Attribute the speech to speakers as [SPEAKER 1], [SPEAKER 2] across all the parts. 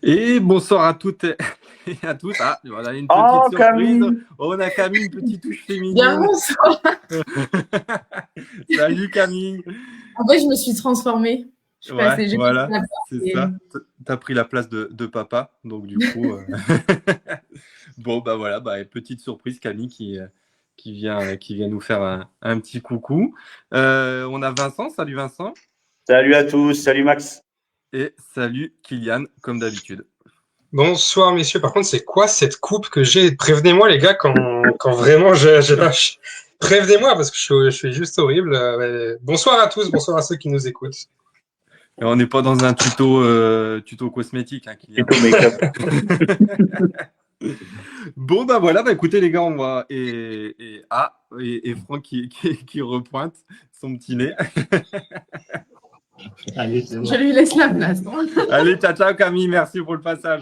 [SPEAKER 1] Et bonsoir à toutes et à tous. Ah, voilà une
[SPEAKER 2] Oh,
[SPEAKER 1] petite surprise.
[SPEAKER 2] Camille.
[SPEAKER 1] On a Camille, une petite touche
[SPEAKER 3] Bien,
[SPEAKER 1] féminine.
[SPEAKER 3] bonsoir.
[SPEAKER 1] Salut Camille.
[SPEAKER 3] En fait, je me suis transformée. Je suis
[SPEAKER 1] Ouais,
[SPEAKER 3] passée, j'ai pris
[SPEAKER 1] voilà,
[SPEAKER 3] la place
[SPEAKER 1] c'est
[SPEAKER 3] et-
[SPEAKER 1] ça. T'as pris la place de papa, donc du coup. Bon, bah voilà, petite surprise, Camille qui vient nous faire un petit coucou. On a Vincent. Salut Vincent.
[SPEAKER 2] Salut à tous, salut Max.
[SPEAKER 1] Et salut Kylian, comme d'habitude.
[SPEAKER 4] Bonsoir messieurs, par contre c'est quoi cette coupe que j'ai? Prévenez-moi les gars quand vraiment je lâche. Prévenez-moi parce que je suis juste horrible. Bonsoir à tous, bonsoir à ceux qui nous écoutent.
[SPEAKER 1] Et on n'est pas dans un tuto cosmétique, hein, Kylian.
[SPEAKER 2] Tuto make-up.
[SPEAKER 1] Bon, bah voilà, écoutez les gars, on va. Et Franck qui repointe son petit nez.
[SPEAKER 5] Allez, c'est bon.
[SPEAKER 3] Je lui laisse la place. Non.
[SPEAKER 1] Allez, ciao Camille, merci pour le passage.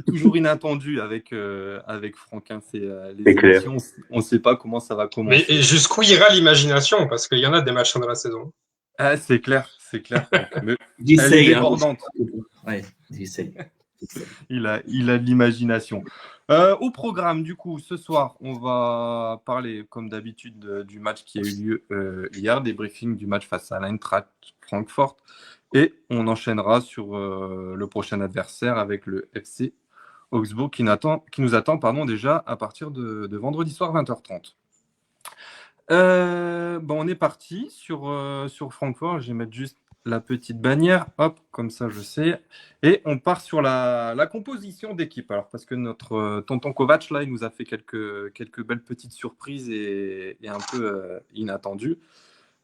[SPEAKER 1] Toujours inattendu avec Franck. Hein, c'est les émissions, on ne sait pas comment ça va commencer.
[SPEAKER 4] Mais jusqu'où ira l'imagination? Parce qu'il y en a des matchs dans la saison.
[SPEAKER 1] Ah, c'est clair. Mais
[SPEAKER 5] J'essaye.
[SPEAKER 1] elle est débordante.
[SPEAKER 5] Ouais, j'essaye.
[SPEAKER 1] Il a de l'imagination. Au programme, du coup, ce soir, on va parler, comme d'habitude, du match qui a eu lieu hier, des briefings du match face à l'Eintracht Francfort. Et on enchaînera sur le prochain adversaire avec le FC Augsbourg qui nous attend déjà à partir de vendredi soir 20h30. On est parti sur Francfort. Je vais mettre juste la petite bannière, hop, comme ça je sais. Et on part sur la composition d'équipe. Alors, parce que notre tonton Kovac, là, il nous a fait quelques belles petites surprises et un peu inattendues.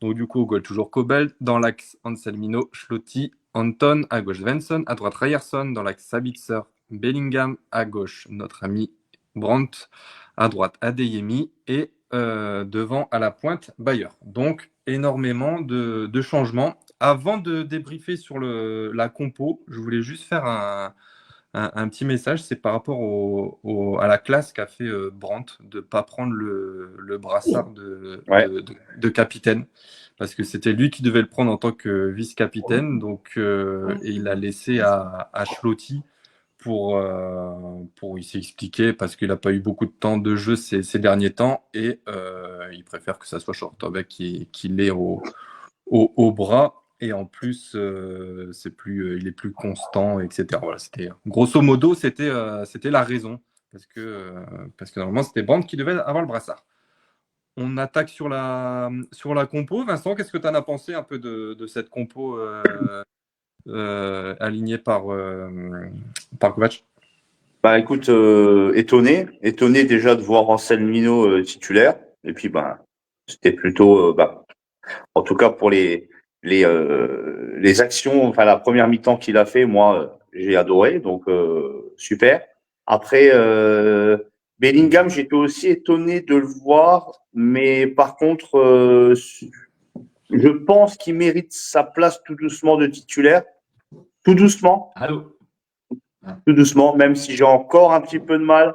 [SPEAKER 1] Donc, du coup, au goal, toujours Kobel. Dans l'axe, Anselmino, Schlotti, Anton. À gauche, Svensson. À droite, Ryerson. Dans l'axe, Sabitzer, Bellingham. À gauche, notre ami Brandt. À droite, Adeyemi. Et devant, à la pointe, Bayer. Donc, énormément de changements. Avant de débriefer sur la compo, je voulais juste faire un petit message. C'est par rapport à la classe qu'a fait Brandt de ne pas prendre le brassard de capitaine. Parce que c'était lui qui devait le prendre en tant que vice-capitaine. Donc, et il l'a laissé à Schlotti pour il s'est expliqué parce qu'il n'a pas eu beaucoup de temps de jeu ces derniers temps et il préfère que ça soit Shortobek qui l'ait au bras et en plus il est plus constant, etc. Voilà, grosso modo c'était la raison parce que normalement c'était Brandt qui devait avoir le brassard. On attaque sur la compo. Vincent, qu'est-ce que tu en as pensé un peu de cette compo alignée par Kovac?
[SPEAKER 2] Bah écoute, étonné déjà de voir Anselmino titulaire. Et puis c'était plutôt en tout cas pour les actions, enfin la première mi-temps qu'il a fait, moi j'ai adoré, donc super. Après Bellingham, j'étais aussi étonné de le voir, mais par contre je pense qu'il mérite sa place tout doucement de titulaire, tout doucement.
[SPEAKER 5] Allô?
[SPEAKER 2] Tout doucement, même si j'ai encore un petit peu de mal,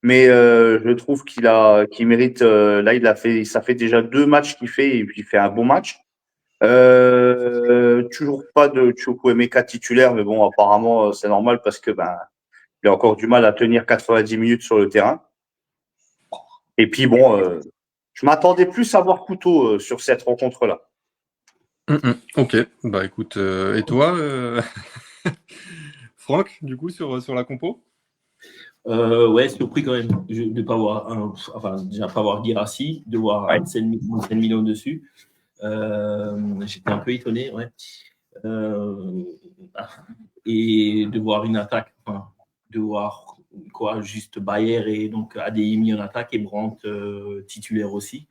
[SPEAKER 2] mais je trouve qu'il mérite. Là, ça fait déjà 2 matchs qu'il fait et puis il fait un bon match. Toujours pas de Chukwuemeka titulaire, mais bon, apparemment c'est normal parce que il a encore du mal à tenir 90 minutes sur le terrain. Et puis bon, je m'attendais plus à voir Couteau sur cette rencontre-là.
[SPEAKER 1] Ok, bah écoute, et toi, Franck, du coup, sur la compo?
[SPEAKER 5] Ouais, surpris quand même de ne pas voir, déjà pas voir Guirassy, de voir Anselmino dessus. J'étais un peu étonné, ouais. Et de voir une attaque, de voir juste Bayer et donc Adeyemi en attaque et Brandt titulaire aussi.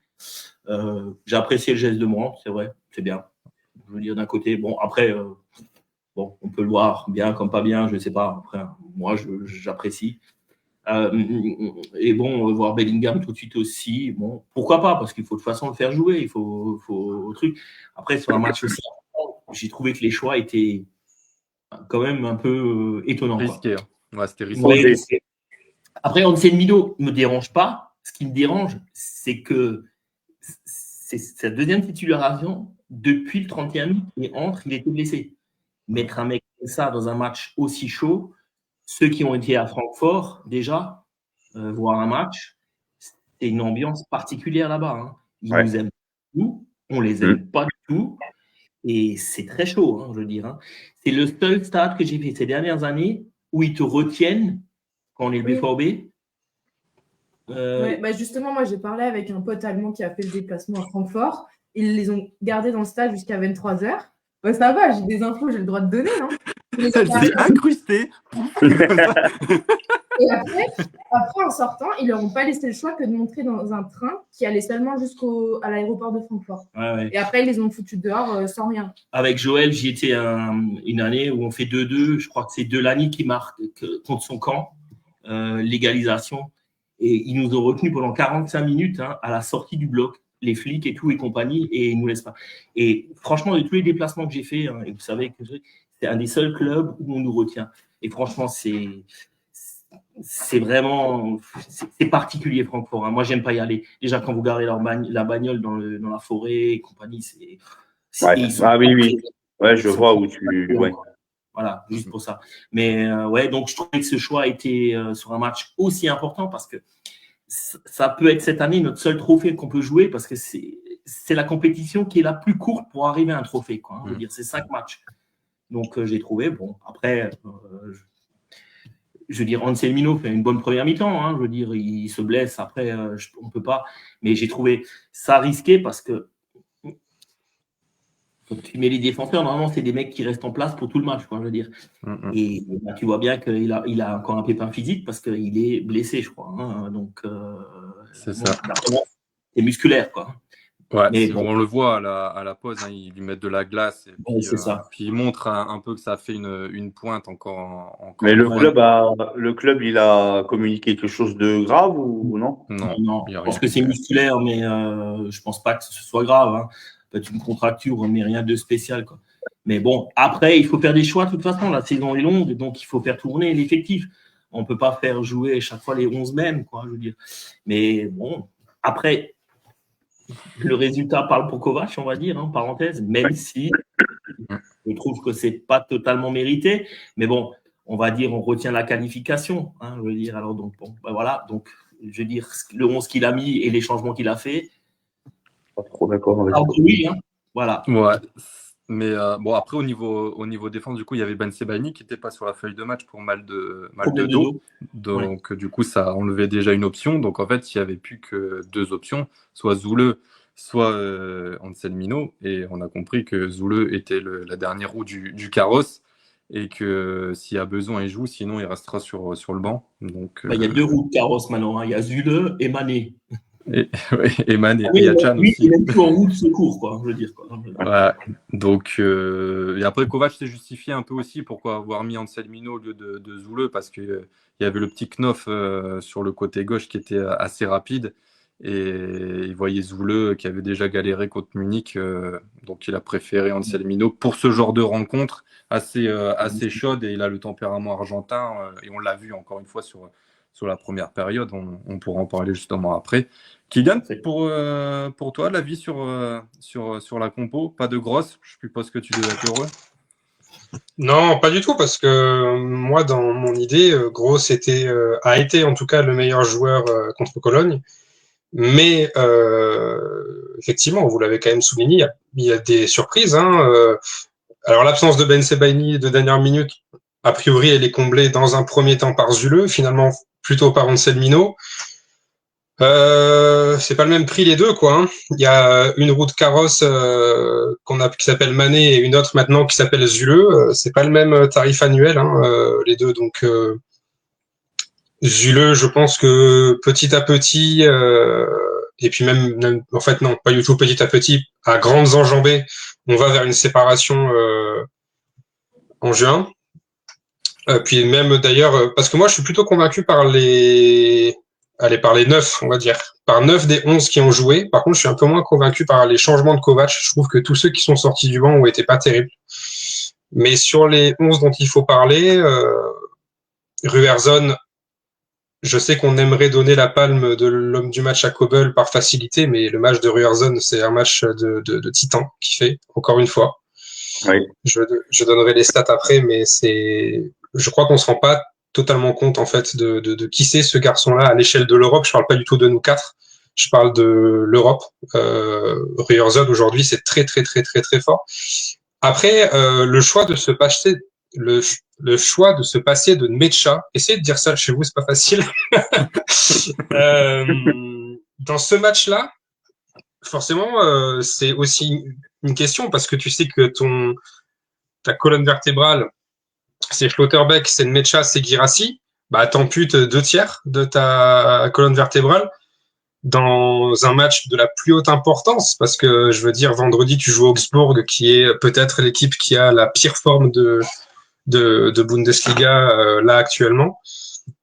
[SPEAKER 5] J'ai apprécié le geste de Brandt, c'est vrai, c'est bien. Je veux dire, d'un côté, bon, après, on peut le voir bien comme pas bien, je ne sais pas. Après, moi, j'apprécie. Et bon, voir Bellingham tout de suite aussi, bon, pourquoi pas, parce qu'il faut de toute façon le faire jouer, il faut truc. Après, sur un match aussi, j'ai trouvé que les choix étaient quand même un peu étonnants.
[SPEAKER 1] Risqué, hein. Ouais, c'était risqué.
[SPEAKER 5] Ouais, après, Anselmino ne me dérange pas. Ce qui me dérange, c'est que c'est sa deuxième titularisation depuis le 31 août et il était blessé. Mettre un mec comme ça dans un match aussi chaud, ceux qui ont été à Francfort déjà, voir un match, c'est une ambiance particulière là-bas. Hein. Ils nous aiment nous, on les aime pas du tout. Et c'est très chaud, je veux dire. Hein. C'est le seul stade que j'ai fait ces dernières années où ils te retiennent quand on est le BVB.
[SPEAKER 3] Justement, moi, j'ai parlé avec un pote allemand qui a fait le déplacement à Francfort. Ils les ont gardés dans le stade jusqu'à 23h. Ça va, j'ai des infos, j'ai le droit de donner. Hein.
[SPEAKER 1] Elle s'est incrustée.
[SPEAKER 3] Et après, en sortant, ils leur ont pas laissé le choix que de montrer dans un train qui allait seulement à l'aéroport de Francfort. Et après, ils les ont foutus dehors sans rien.
[SPEAKER 5] Avec Joël, j'y étais une année où on fait 2-2. Je crois que c'est Delaney qui marque contre son camp. Légalisation. Et ils nous ont retenus pendant 45 minutes à la sortie du bloc, les flics et tout et compagnie, et ils nous laissent pas. Et franchement, de tous les déplacements que j'ai fait, et vous savez que c'est un des seuls clubs où on nous retient. Et franchement, c'est vraiment c'est particulier Francfort. Moi, j'aime pas y aller. Déjà, quand vous gardez la bagnole dans la forêt et compagnie,
[SPEAKER 2] oui. Ouais, je vois où tu. Ouais.
[SPEAKER 5] Voilà, juste pour ça. Mais donc je trouvais que ce choix était sur un match aussi important parce que ça peut être cette année notre seul trophée qu'on peut jouer parce que c'est la compétition qui est la plus courte pour arriver à un trophée. Quoi, Je veux dire, c'est 5 matchs. Donc j'ai trouvé, bon, après, je veux dire, Anselmino fait une bonne première mi-temps. Je veux dire, il se blesse, après, on ne peut pas. Mais j'ai trouvé ça risqué parce que quand tu mets les défenseurs, normalement, c'est des mecs qui restent en place pour tout le match, je veux dire. Et tu vois bien qu'il a encore un pépin physique parce qu'il est blessé, je crois. Donc,
[SPEAKER 1] c'est ça.
[SPEAKER 5] C'est musculaire, quoi.
[SPEAKER 1] Ouais, mais on le voit à la pause, ils lui mettent de la glace. Et puis, puis il montre un peu que ça fait une pointe encore.
[SPEAKER 2] Mais le club, il a communiqué quelque chose de grave ou non?
[SPEAKER 5] Non, je pense que c'est musculaire, mais je pense pas que ce soit grave. Peut-être une contracture, mais rien de spécial, quoi. Mais bon, après, il faut faire des choix de toute façon. La saison est longue, donc il faut faire tourner l'effectif. On ne peut pas faire jouer chaque fois les 11 mêmes, quoi, je veux dire. Mais bon, après, le résultat parle pour Kovac, on va dire, parenthèse, même si je trouve que c'est pas totalement mérité. Mais bon, on va dire, on retient la qualification, je veux dire. Alors, donc, bon, voilà. Donc, je veux dire, le 11 qu'il a mis et les changements qu'il a fait.
[SPEAKER 2] Pas trop d'accord avec
[SPEAKER 5] oui, voilà.
[SPEAKER 1] Ouais. Mais bon, après, au niveau défense, du coup, il y avait Ben Sebaini qui n'était pas sur la feuille de match pour mal de dos. Donc, du coup, ça enlevait déjà une option. Donc, en fait, il n'y avait plus que 2 options, soit Zoule, soit Anselmino. Et on a compris que Zoule était la dernière roue du carrosse et que s'il y a besoin, il joue. Sinon, il restera sur le banc. Donc,
[SPEAKER 5] il y a 2 roues de carrosse maintenant. Il y a Zoule et Mané.
[SPEAKER 1] Et Mané, il y a Can aussi.
[SPEAKER 5] Il est même plus en roue de secours, quoi, je veux dire.
[SPEAKER 1] Ouais, donc, et après, Kovac s'est justifié un peu aussi pourquoi avoir mis Anselmino au lieu de Zoule, parce qu'il y avait le petit Knof sur le côté gauche qui était assez rapide, et il voyait Zoule qui avait déjà galéré contre Munich, donc il a préféré Anselmino pour ce genre de rencontre assez chaude, et il a le tempérament argentin, et on l'a vu encore une fois sur la première période, on pourra en parler justement après. Kylian, pour toi, l'avis sur la compo, pas de grosse, je suppose que tu devais être heureux.
[SPEAKER 4] Non, pas du tout, parce que moi, dans mon idée, Gross a été en tout cas le meilleur joueur contre Cologne. Mais effectivement, vous l'avez quand même souligné, il y a des surprises. Alors l'absence de Ben Sebaini de dernière minute, a priori, elle est comblée dans un premier temps par Zule, finalement plutôt par Anselmino. C'est pas le même prix les deux, quoi. Il y a une roue de carrosse qui s'appelle Mané et une autre maintenant qui s'appelle Zule. C'est pas le même tarif annuel, les deux. Donc Zule, je pense que petit à petit, et puis même, en fait non, pas du tout petit à petit, à grandes enjambées, on va vers une séparation en juin. Puis même d'ailleurs, parce que moi je suis plutôt convaincu par les 9, on va dire. Par 9 des 11 qui ont joué. Par contre, je suis un peu moins convaincu par les changements de Kovac. Je trouve que tous ceux qui sont sortis du banc ont été pas terribles. Mais sur les 11 dont il faut parler, Ruerzon, je sais qu'on aimerait donner la palme de l'homme du match à Kobel par facilité, mais le match de Ryerson, c'est un match de titan qu'il fait, encore une fois.
[SPEAKER 2] Oui.
[SPEAKER 4] Je donnerai les stats après, mais je crois qu'on se rend pas totalement compte, en fait, de qui c'est ce garçon-là à l'échelle de l'Europe. Je parle pas du tout de nous quatre. Je parle de l'Europe. Ryerson, aujourd'hui, c'est très, très, très, très, très fort. Après, le choix de se passer, le choix de se passer de Nmecha, essayez de dire ça chez vous, c'est pas facile. Dans ce match-là, forcément, c'est aussi une question parce que tu sais que ta colonne vertébrale, c'est Schlotterbeck, c'est Nmecha, c'est Guirassy. Bah, t'amputes 2/3 de ta colonne vertébrale dans un match de la plus haute importance parce que je veux dire, vendredi, tu joues Augsbourg, qui est peut-être l'équipe qui a la pire forme de Bundesliga là actuellement.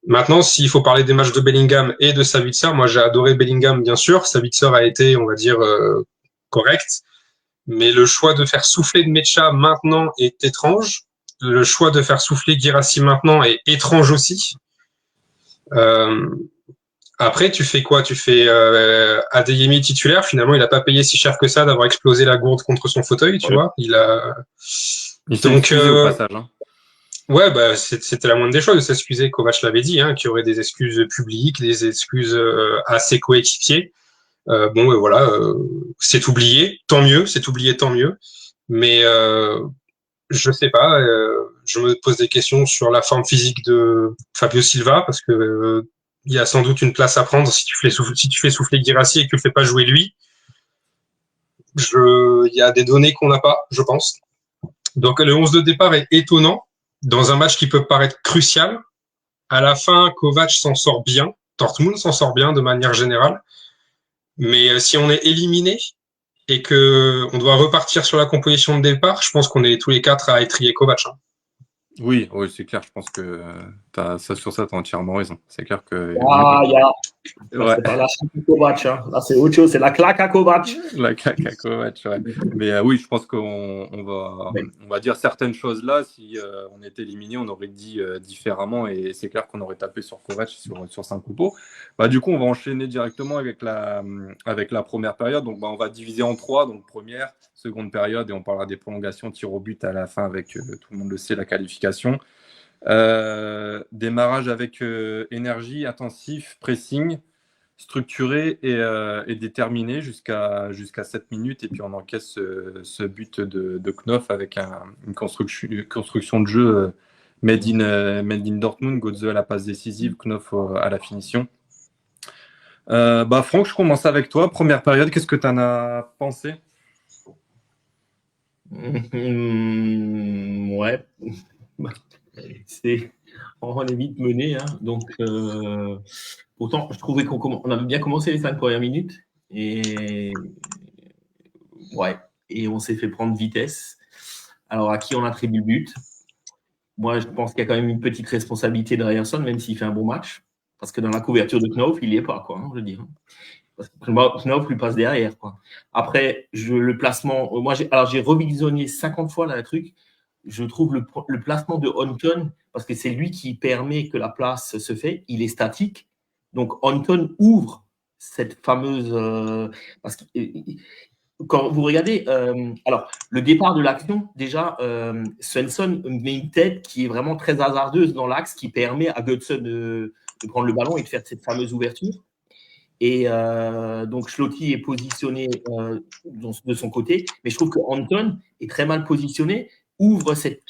[SPEAKER 4] Maintenant, s'il faut parler des matchs de Bellingham et de Savitzer, moi j'ai adoré Bellingham bien sûr. Savitzer a été, on va dire, correct. Mais le choix de faire souffler Nmecha maintenant est étrange. Le choix de faire souffler Guirassy maintenant est étrange aussi. Après, tu fais quoi? Tu fais Adeyemi titulaire. Finalement, il n'a pas payé si cher que ça d'avoir explosé la gourde contre son fauteuil, tu vois.
[SPEAKER 1] Il s'est excusé au passage. Hein.
[SPEAKER 4] Ouais, bah c'était la moindre des choses de s'excuser. Kovac l'avait dit, hein, qu'il y aurait des excuses publiques, des excuses à ses coéquipiers. Bon, voilà, c'est oublié, tant mieux, c'est oublié, tant mieux. Mais je sais pas, je me pose des questions sur la forme physique de Fabio Silva parce que il y a sans doute une place à prendre si tu fais souffler Guirassy et que tu le fais pas jouer lui. Il y a des données qu'on n'a pas, je pense. Donc le 11 de départ est étonnant dans un match qui peut paraître crucial. À la fin, Kovac s'en sort bien, Dortmund s'en sort bien de manière générale. Mais si on est éliminé et que on doit repartir sur la composition de départ, je pense qu'on est tous les quatre à étrier Kovac. Hein.
[SPEAKER 1] Oui, c'est clair. Je pense que sur ça, tu as entièrement raison. C'est clair que.
[SPEAKER 5] Ouais. C'est pas la claque à Kovac. Hein. Là, c'est autre chose. C'est la claque à Kovac.
[SPEAKER 1] La claque à Kovac, ouais. Mais oui, je pense qu'on va dire certaines choses là. Si on était éliminé, on aurait dit différemment. Et c'est clair qu'on aurait tapé sur Kovac sur 5 coupeaux. Bah, du coup, on va enchaîner directement avec la première période. Donc, on va diviser en 3. Donc, première, seconde période. Et on parlera des prolongations, tir au but à la fin avec, tout le monde le sait, la qualification. Démarrage avec énergie, intensif, pressing, structuré et déterminé jusqu'à 7 minutes. Et puis on encaisse ce but de Knof avec une construction de jeu made in Dortmund. Götze à la passe décisive, Knof à la finition. Franck, je commence avec toi. Première période, qu'est-ce que tu en as pensé?
[SPEAKER 5] Ouais. On est vite mené. Hein. Donc, pourtant, je trouvais qu'on avait bien commencé les 5 premières minutes. Et on s'est fait prendre vitesse. Alors, à qui on attribue le but? Moi, je pense qu'il y a quand même une petite responsabilité de Ryerson, même s'il fait un bon match. Parce que dans la couverture de Knof, il n'y est pas, quoi, je veux dire. Parce que Knof lui passe derrière, quoi. Après, le placement... Moi, j'ai revisionné 50 fois là, le truc. Je trouve le placement de Anton, parce que c'est lui qui permet que la place se fait, il est statique. Donc, Anton ouvre cette fameuse... parce que quand vous regardez, alors, le départ de l'action, déjà, Svensson met une tête qui est vraiment très hasardeuse dans l'axe, qui permet à Götze de prendre le ballon et de faire cette fameuse ouverture. Et donc, Schlotti est positionné de son côté, mais je trouve que Anton est très mal positionné, ouvre cette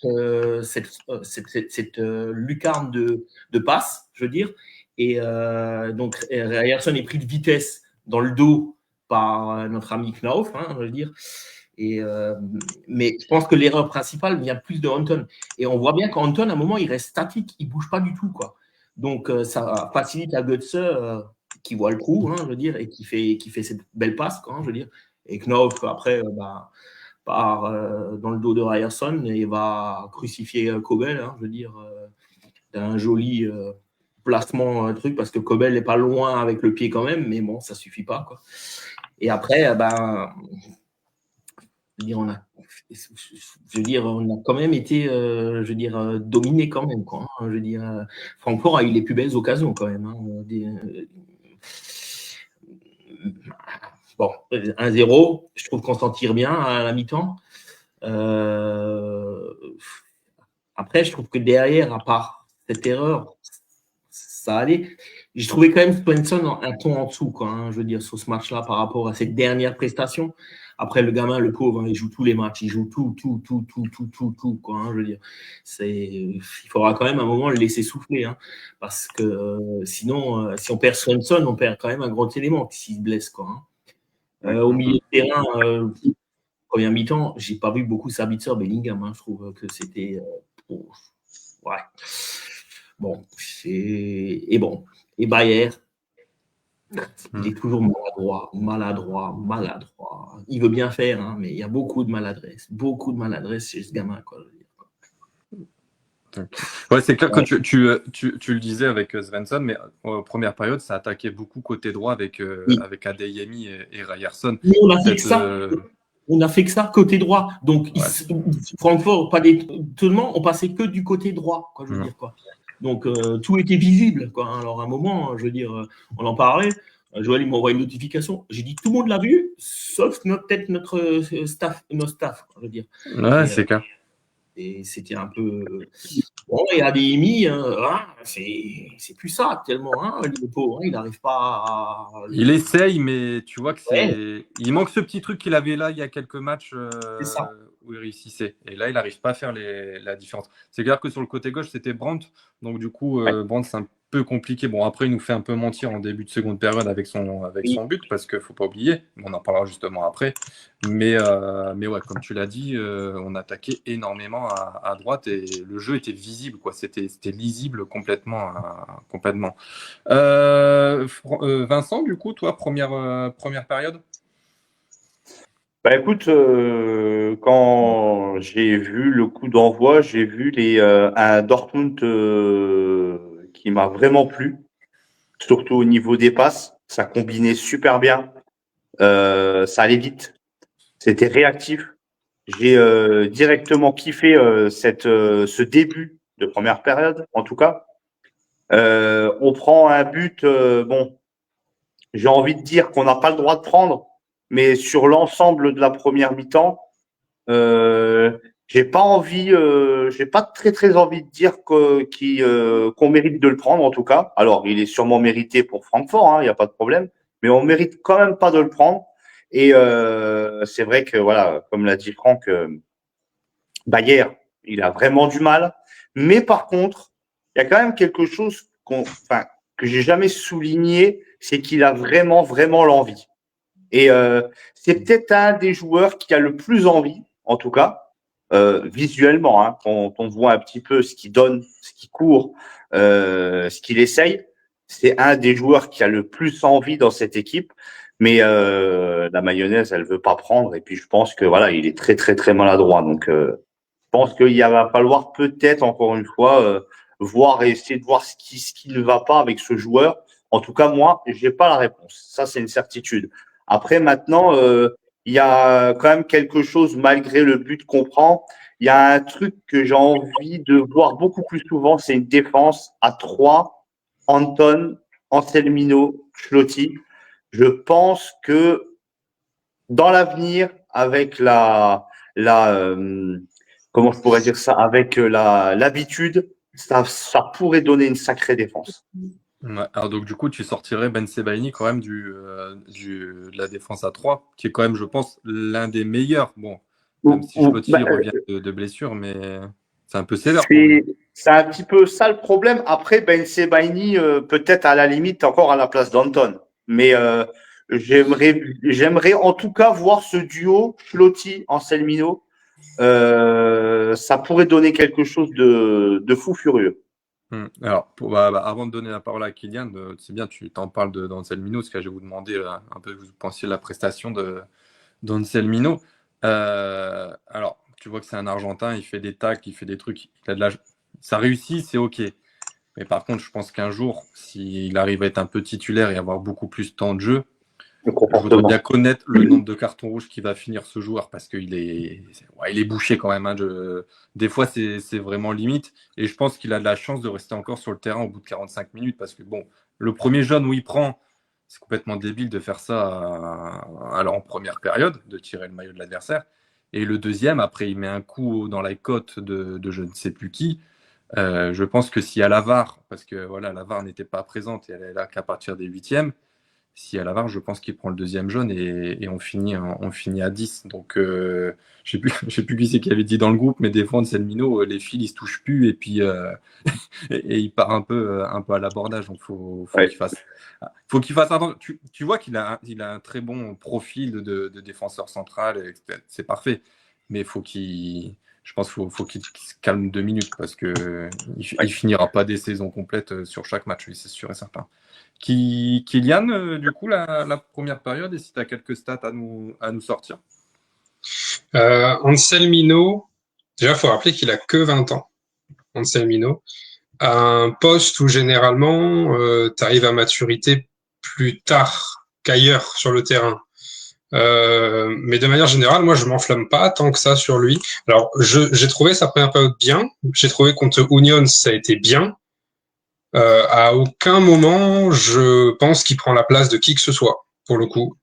[SPEAKER 5] lucarne de passe, je veux dire. Et donc, Ryerson est pris de vitesse dans le dos par notre ami Knof, je veux dire. Et, mais je pense que l'erreur principale vient plus de Anton. Et on voit bien qu'Anton, à un moment, il reste statique, il ne bouge pas du tout, quoi. Donc, ça facilite à Götze qui voit le trou, je veux dire, et qui fait cette belle passe, je veux dire. Et Knof, après, part dans le dos de Ryerson et va crucifier Kobel, je veux dire, d'un joli placement, truc, parce que Kobel n'est pas loin avec le pied quand même, mais bon, ça ne suffit pas, quoi. Et après, On a quand même été, dominé quand même, quoi. Francfort a eu les plus belles occasions quand même. Bon, 1-0, je trouve qu'on s'en tire bien à la mi-temps. Après, je trouve que derrière, à part cette erreur, ça allait. J'ai trouvé quand même Svensson un ton en dessous, quoi, sur ce match-là par rapport à cette dernière prestation. Après, le gamin, le pauvre, il joue tous les matchs, il joue tout, quoi, il faudra quand même à un moment le laisser souffler, parce que sinon, si on perd Svensson, on perd quand même un gros élément s'il se blesse, quoi. Au milieu de terrain, première mi-temps, j'ai pas vu beaucoup Sabitzer, Bellingham, je trouve que c'était ouais. Bon, et Bayer, il est toujours maladroit. Il veut bien faire, mais il y a beaucoup de maladresse chez ce gamin, quoi.
[SPEAKER 1] Ouais, c'est clair que tu le disais avec Svensson, mais en première période, ça attaquait beaucoup côté droit avec Adeyemi et Ryerson.
[SPEAKER 5] On a fait que ça côté droit. Donc, Francfort, pas d'étonnement, on passait que du côté droit, quoi, quoi. Donc, tout était visible, quoi. Alors, à un moment, on en parlait. Joël, il m'envoie une notification. J'ai dit, tout le monde l'a vu, sauf peut-être notre staff,
[SPEAKER 1] Ouais, c'est clair.
[SPEAKER 5] Et c'était un peu. Bon, il y a des émis, c'est plus ça actuellement. Le pauvre, il n'arrive pas à.
[SPEAKER 1] Il essaye, mais tu vois que il manque ce petit truc qu'il avait là il y a quelques matchs où il réussissait. Et là, il n'arrive pas à faire la différence. C'est clair que sur le côté gauche, c'était Brandt. Donc, du coup, Brandt, c'est un peu compliqué. Bon, après, il nous fait un peu mentir en début de seconde période avec son but, parce qu'il ne faut pas oublier. On en parlera justement après. Mais ouais, comme tu l'as dit, on attaquait énormément à droite et le jeu était visible, quoi. C'était lisible complètement. Vincent, du coup, toi, première période?
[SPEAKER 2] Écoute, quand j'ai vu le coup d'envoi, j'ai vu un Dortmund qui m'a vraiment plu, surtout au niveau des passes. Ça combinait super bien, ça allait vite, c'était réactif. J'ai directement kiffé ce début de première période, en tout cas. On prend un but, j'ai envie de dire qu'on n'a pas le droit de prendre, mais sur l'ensemble de la première mi-temps, j'ai pas très très envie de dire qu'on mérite de le prendre en tout cas. Alors, il est sûrement mérité pour Francfort, il n'y a pas de problème, mais on mérite quand même pas de le prendre. Et c'est vrai que voilà, comme l'a dit Franck, Bayer, il a vraiment du mal. Mais par contre, il y a quand même quelque chose que j'ai jamais souligné, c'est qu'il a vraiment vraiment l'envie. Et c'est peut-être un des joueurs qui a le plus envie, en tout cas, visuellement, quand on voit un petit peu ce qu'il donne, ce qu'il court, ce qu'il essaye. C'est un des joueurs qui a le plus envie dans cette équipe. Mais la mayonnaise, elle veut pas prendre. Et puis je pense que voilà, il est très très très maladroit. Donc je pense qu'il va falloir peut-être encore une fois voir et essayer de voir ce qui ne va pas avec ce joueur. En tout cas, moi, j'ai pas la réponse. Ça, c'est une certitude. Après, maintenant, il y a quand même quelque chose, malgré le but qu'on prend. Il y a un truc que j'ai envie de voir beaucoup plus souvent, c'est une défense à 3, Anton, Anselmino, Schlotti. Je pense que dans l'avenir, avec comment je pourrais dire ça, avec l'habitude, ça pourrait donner une sacrée défense.
[SPEAKER 1] Ouais, alors donc du coup tu sortirais Ben Sebaini quand même de la défense à 3, qui est quand même je pense l'un des meilleurs. Bon, même si Schlotti revient de blessure, mais c'est un peu sévère.
[SPEAKER 2] C'est un petit peu ça le problème. Après Ben Sebaini peut-être à la limite encore à la place d'Anton, mais j'aimerais en tout cas voir ce duo Schlotti-Anselmino. Ça pourrait donner quelque chose de fou furieux.
[SPEAKER 1] Alors, avant de donner la parole à Kylian, c'est bien, tu t'en parles d'Anselmino, parce que je vais vous demander un peu ce que vous pensiez de la prestation d'Anselmino. Alors, tu vois que c'est un Argentin, il fait des tacles, il fait des trucs, ça réussit, c'est OK. Mais par contre, je pense qu'un jour, s'il arrive à être un peu titulaire et avoir beaucoup plus de temps de jeu,
[SPEAKER 2] Le
[SPEAKER 1] Je voudrais
[SPEAKER 2] comportement.
[SPEAKER 1] bien connaître le nombre de cartons rouges qui va finir ce joueur parce qu'il il est bouché quand même. Hein. Des fois, c'est vraiment limite. Et je pense qu'il a de la chance de rester encore sur le terrain au bout de 45 minutes parce que bon, le premier jaune où il prend, c'est complètement débile de faire ça alors en première période, de tirer le maillot de l'adversaire. Et le deuxième, après, il met un coup dans la côte de je ne sais plus qui. Je pense que s'il y a la VAR, parce que voilà, la VAR n'était pas présente et elle est là qu'à partir des huitièmes, s'il y a la VAR, je pense qu'il prend le deuxième jaune et on finit à 10. Donc, je ne sais plus qui c'est qui avait dit dans le groupe, mais défendre Selmino, les fils, ils se touchent plus et puis et il part un peu à l'abordage. Donc, faut
[SPEAKER 2] Ouais.
[SPEAKER 1] qu'il fasse attention. Tu vois qu'il a un très bon profil de défenseur central. C'est parfait. Mais je pense qu'il faut qu'il se calme 2 minutes parce qu'il ne finira pas des saisons complètes sur chaque match, c'est sûr et certain. Kylian, du coup, la première période, et si tu as quelques stats à nous sortir.
[SPEAKER 4] Anselmino, déjà, il faut rappeler qu'il a que 20 ans. Anselmino, à un poste où généralement, tu arrives à maturité plus tard qu'ailleurs sur le terrain. Mais de manière générale, moi, je m'enflamme pas tant que ça sur lui. Alors, j'ai trouvé sa première période bien. J'ai trouvé contre Union, ça a été bien. À aucun moment, je pense qu'il prend la place de qui que ce soit, pour le coup.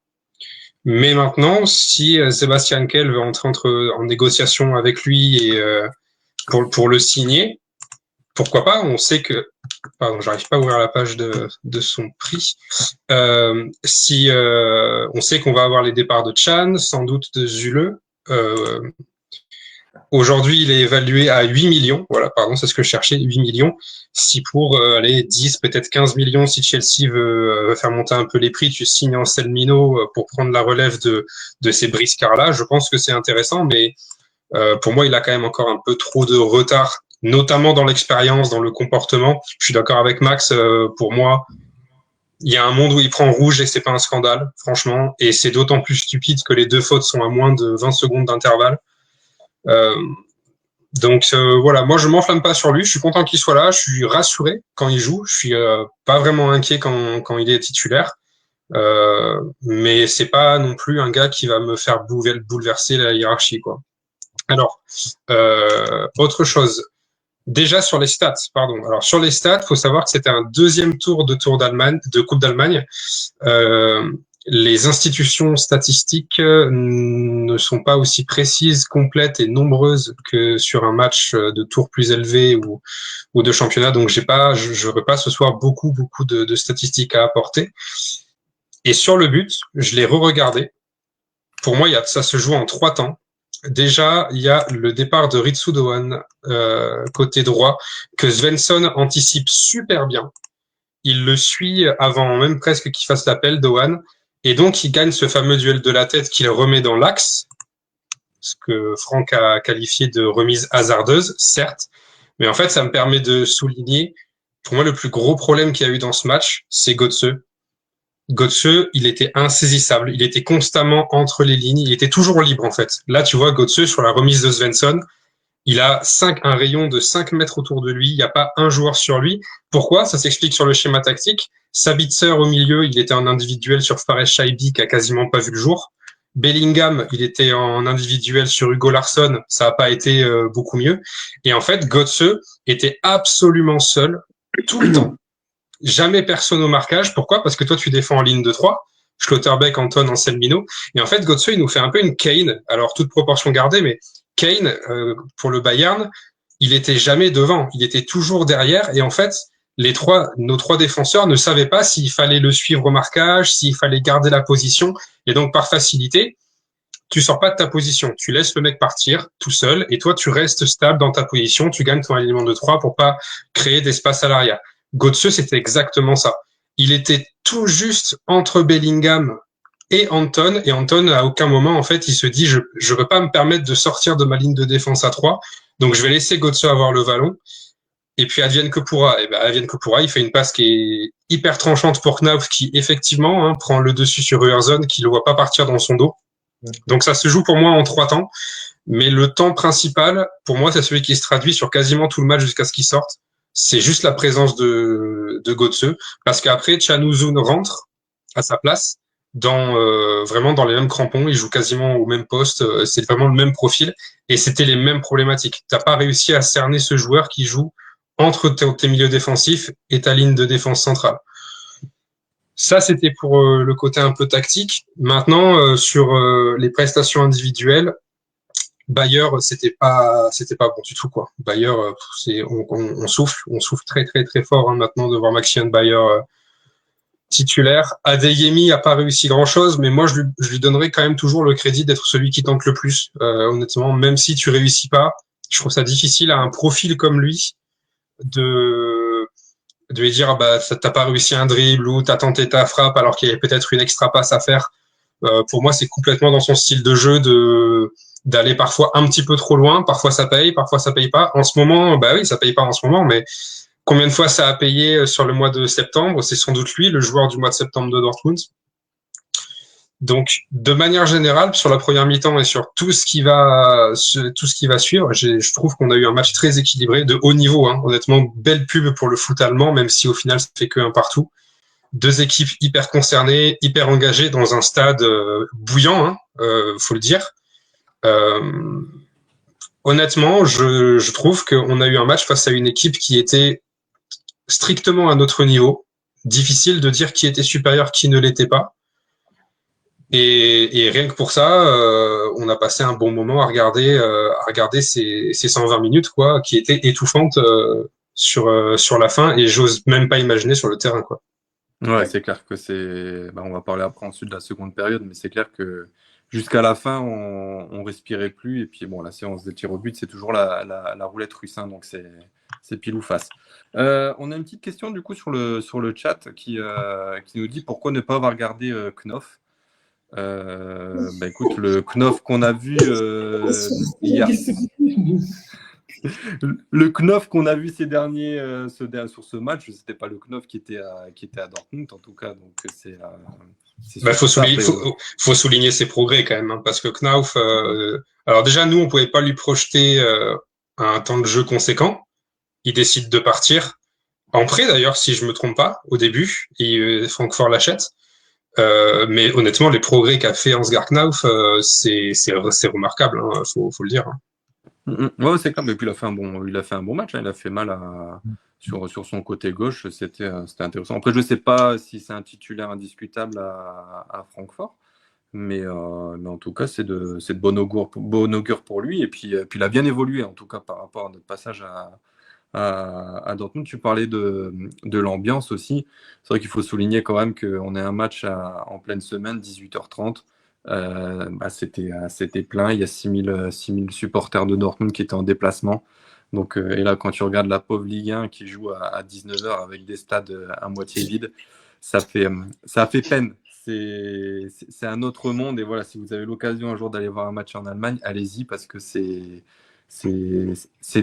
[SPEAKER 4] Mais maintenant, si Sébastien Kell veut entrer en négociation avec lui et pour le signer, pourquoi pas? On sait que, pardon, j'arrive pas à ouvrir la page de son prix. Si on sait qu'on va avoir les départs de Chan, sans doute de Zule. Aujourd'hui, il est évalué à 8 millions. Voilà, pardon, c'est ce que je cherchais, 8 millions. Si pour aller 10, peut-être 15 millions, si Chelsea veut faire monter un peu les prix, tu signes Anselmino pour prendre la relève de ces briscards-là, je pense que c'est intéressant, mais pour moi, il a quand même encore un peu trop de retard, notamment dans l'expérience, dans le comportement. Je suis d'accord avec Max, pour moi, il y a un monde où il prend rouge et c'est pas un scandale, franchement, et c'est d'autant plus stupide que les deux fautes sont à moins de 20 secondes d'intervalle. Donc voilà, moi je m'enflamme pas sur lui, je suis content qu'il soit là, je suis rassuré quand il joue, je suis pas vraiment inquiet quand il est titulaire, mais c'est pas non plus un gars qui va me faire bouleverser la hiérarchie, quoi. Alors, autre chose, déjà sur les stats, pardon. Alors sur les stats, faut savoir que c'était un deuxième tour de Coupe d'Allemagne. Les institutions statistiques ne sont pas aussi précises, complètes et nombreuses que sur un match de tour plus élevé ou de championnat. Donc je n'aurai pas ce soir beaucoup de statistiques à apporter. Et sur le but, je l'ai re-regardé. Pour moi, ça se joue en 3 temps. Déjà, il y a le départ de Ritsu Doan côté droit que Svensson anticipe super bien. Il le suit avant même presque qu'il fasse l'appel, Doan. Et donc, il gagne ce fameux duel de la tête qu'il remet dans l'axe, ce que Franck a qualifié de remise hasardeuse, certes. Mais en fait, ça me permet de souligner, pour moi, le plus gros problème qu'il y a eu dans ce match, c'est Götze. Götze, il était insaisissable. Il était constamment entre les lignes. Il était toujours libre, en fait. Là, tu vois, Götze, sur la remise de Svensson, il a un rayon de 5 mètres autour de lui. Il n'y a pas un joueur sur lui. Pourquoi? Ça s'explique sur le schéma tactique. Sabitzer au milieu, il était en individuel sur Fares Shaibi qui a quasiment pas vu le jour. Bellingham, il était en individuel sur Hugo Larsson. Ça n'a pas été beaucoup mieux. Et en fait, Götze était absolument seul tout le temps. Jamais personne au marquage. Pourquoi? Parce que toi, tu défends en ligne de 3. Schlotterbeck, Anton, Anselmino. Et en fait, Götze, il nous fait un peu une Kane. Alors, toute proportion gardée, mais Kane, pour le Bayern, il était jamais devant. Il était toujours derrière. Et en fait, nos trois défenseurs ne savaient pas s'il fallait le suivre au marquage, s'il fallait garder la position. Et donc, par facilité, tu sors pas de ta position. Tu laisses le mec partir tout seul. Et toi, tu restes stable dans ta position. Tu gagnes ton alignement de 3 pour pas créer d'espace à l'arrière. Götze, c'était exactement ça. Il était tout juste entre Bellingham et Anton. Et Anton, à aucun moment, en fait, il se dit, je veux pas me permettre de sortir de ma ligne de défense à 3. Donc, je vais laisser Götze avoir le ballon. Et puis, advienne que pourra. Et ben, advienne que pourra, il fait une passe qui est hyper tranchante pour Knauf, qui, effectivement, prend le dessus sur Uerzon, qui le voit pas partir dans son dos. Donc, ça se joue pour moi en 3 temps. Mais le temps principal, pour moi, c'est celui qui se traduit sur quasiment tout le match jusqu'à ce qu'il sorte. C'est juste la présence de Götze. Parce qu'après, Can Uzun rentre à sa place. vraiment dans les mêmes crampons, ils jouent quasiment au même poste, c'est vraiment le même profil et c'était les mêmes problématiques. T'as pas réussi à cerner ce joueur qui joue entre tes milieux défensifs et ta ligne de défense centrale. Ça, c'était pour le côté un peu tactique. Maintenant, sur les prestations individuelles, Bayer, c'était pas bon du tout, quoi. Bayer, on souffle très très très fort maintenant de voir Maxime Bayer titulaire. Adeyemi a pas réussi grand chose, mais moi je lui donnerais quand même toujours le crédit d'être celui qui tente le plus. Honnêtement, même si tu réussis pas, je trouve ça difficile à un profil comme lui de lui dire bah t'as pas réussi un dribble ou t'as tenté ta frappe alors qu'il y avait peut-être une extra passe à faire. Pour moi, c'est complètement dans son style de jeu d'aller parfois un petit peu trop loin. Parfois ça paye pas. En ce moment, bah oui, ça paye pas en ce moment, mais combien de fois ça a payé sur le mois de septembre? C'est sans doute lui, le joueur du mois de septembre de Dortmund. Donc, de manière générale, sur la première mi-temps et sur tout ce qui va suivre, je trouve qu'on a eu un match très équilibré, de haut niveau. Hein. Honnêtement, belle pub pour le foot allemand, même si au final, ça fait qu'un partout. Deux équipes hyper concernées, hyper engagées dans un stade bouillant, hein, faut le dire. Honnêtement, je trouve qu'on a eu un match face à une équipe qui était strictement à notre niveau. Difficile de dire qui était supérieur, qui ne l'était pas. Et rien que pour ça, on a passé un bon moment à regarder ces 120 minutes, quoi, qui étaient étouffantes sur la fin, et j'ose même pas imaginer sur le terrain, quoi.
[SPEAKER 1] Ouais, c'est clair que c'est. On va parler après ensuite de la seconde période, mais c'est clair que jusqu'à la fin, on respirait plus. Et puis bon, la séance de tir au but, c'est toujours la roulette russe, hein, donc c'est pile ou face. On a une petite question du coup sur le chat qui nous dit pourquoi ne pas avoir regardé Knof. Écoute, le Knof qu'on a vu hier. Le Knof qu'on a vu ces derniers sur ce match, c'était pas le Knof qui était à Dortmund en tout cas, donc c'est.
[SPEAKER 4] Faut souligner ses progrès quand même, hein, parce que Knauf, alors déjà nous on pouvait pas lui projeter un temps de jeu conséquent. Il décide de partir en prêt d'ailleurs, si je me trompe pas, au début, et Francfort l'achète. Mais honnêtement, les progrès qu'a fait Ansgar Knauf, c'est remarquable, hein, faut le dire. Hein.
[SPEAKER 1] Ouais, c'est clair, mais puis il a fait un bon match, hein. Il a fait mal sur son côté gauche, c'était intéressant. Après, je ne sais pas si c'est un titulaire indiscutable à Francfort, mais en tout cas, c'est de bon augure pour lui. Et puis il a bien évolué, en tout cas, par rapport à notre passage à Dortmund. Tu parlais de l'ambiance aussi. C'est vrai qu'il faut souligner quand même qu'on ait un match en pleine semaine, 18h30. C'était plein. Il y a 6000 supporters de Dortmund qui étaient en déplacement. Donc, et là, quand tu regardes la pauvre Ligue 1 qui joue à 19h avec des stades à moitié vides, ça fait peine. C'est un autre monde. Et voilà, si vous avez l'occasion un jour d'aller voir un match en Allemagne, allez-y parce que c'est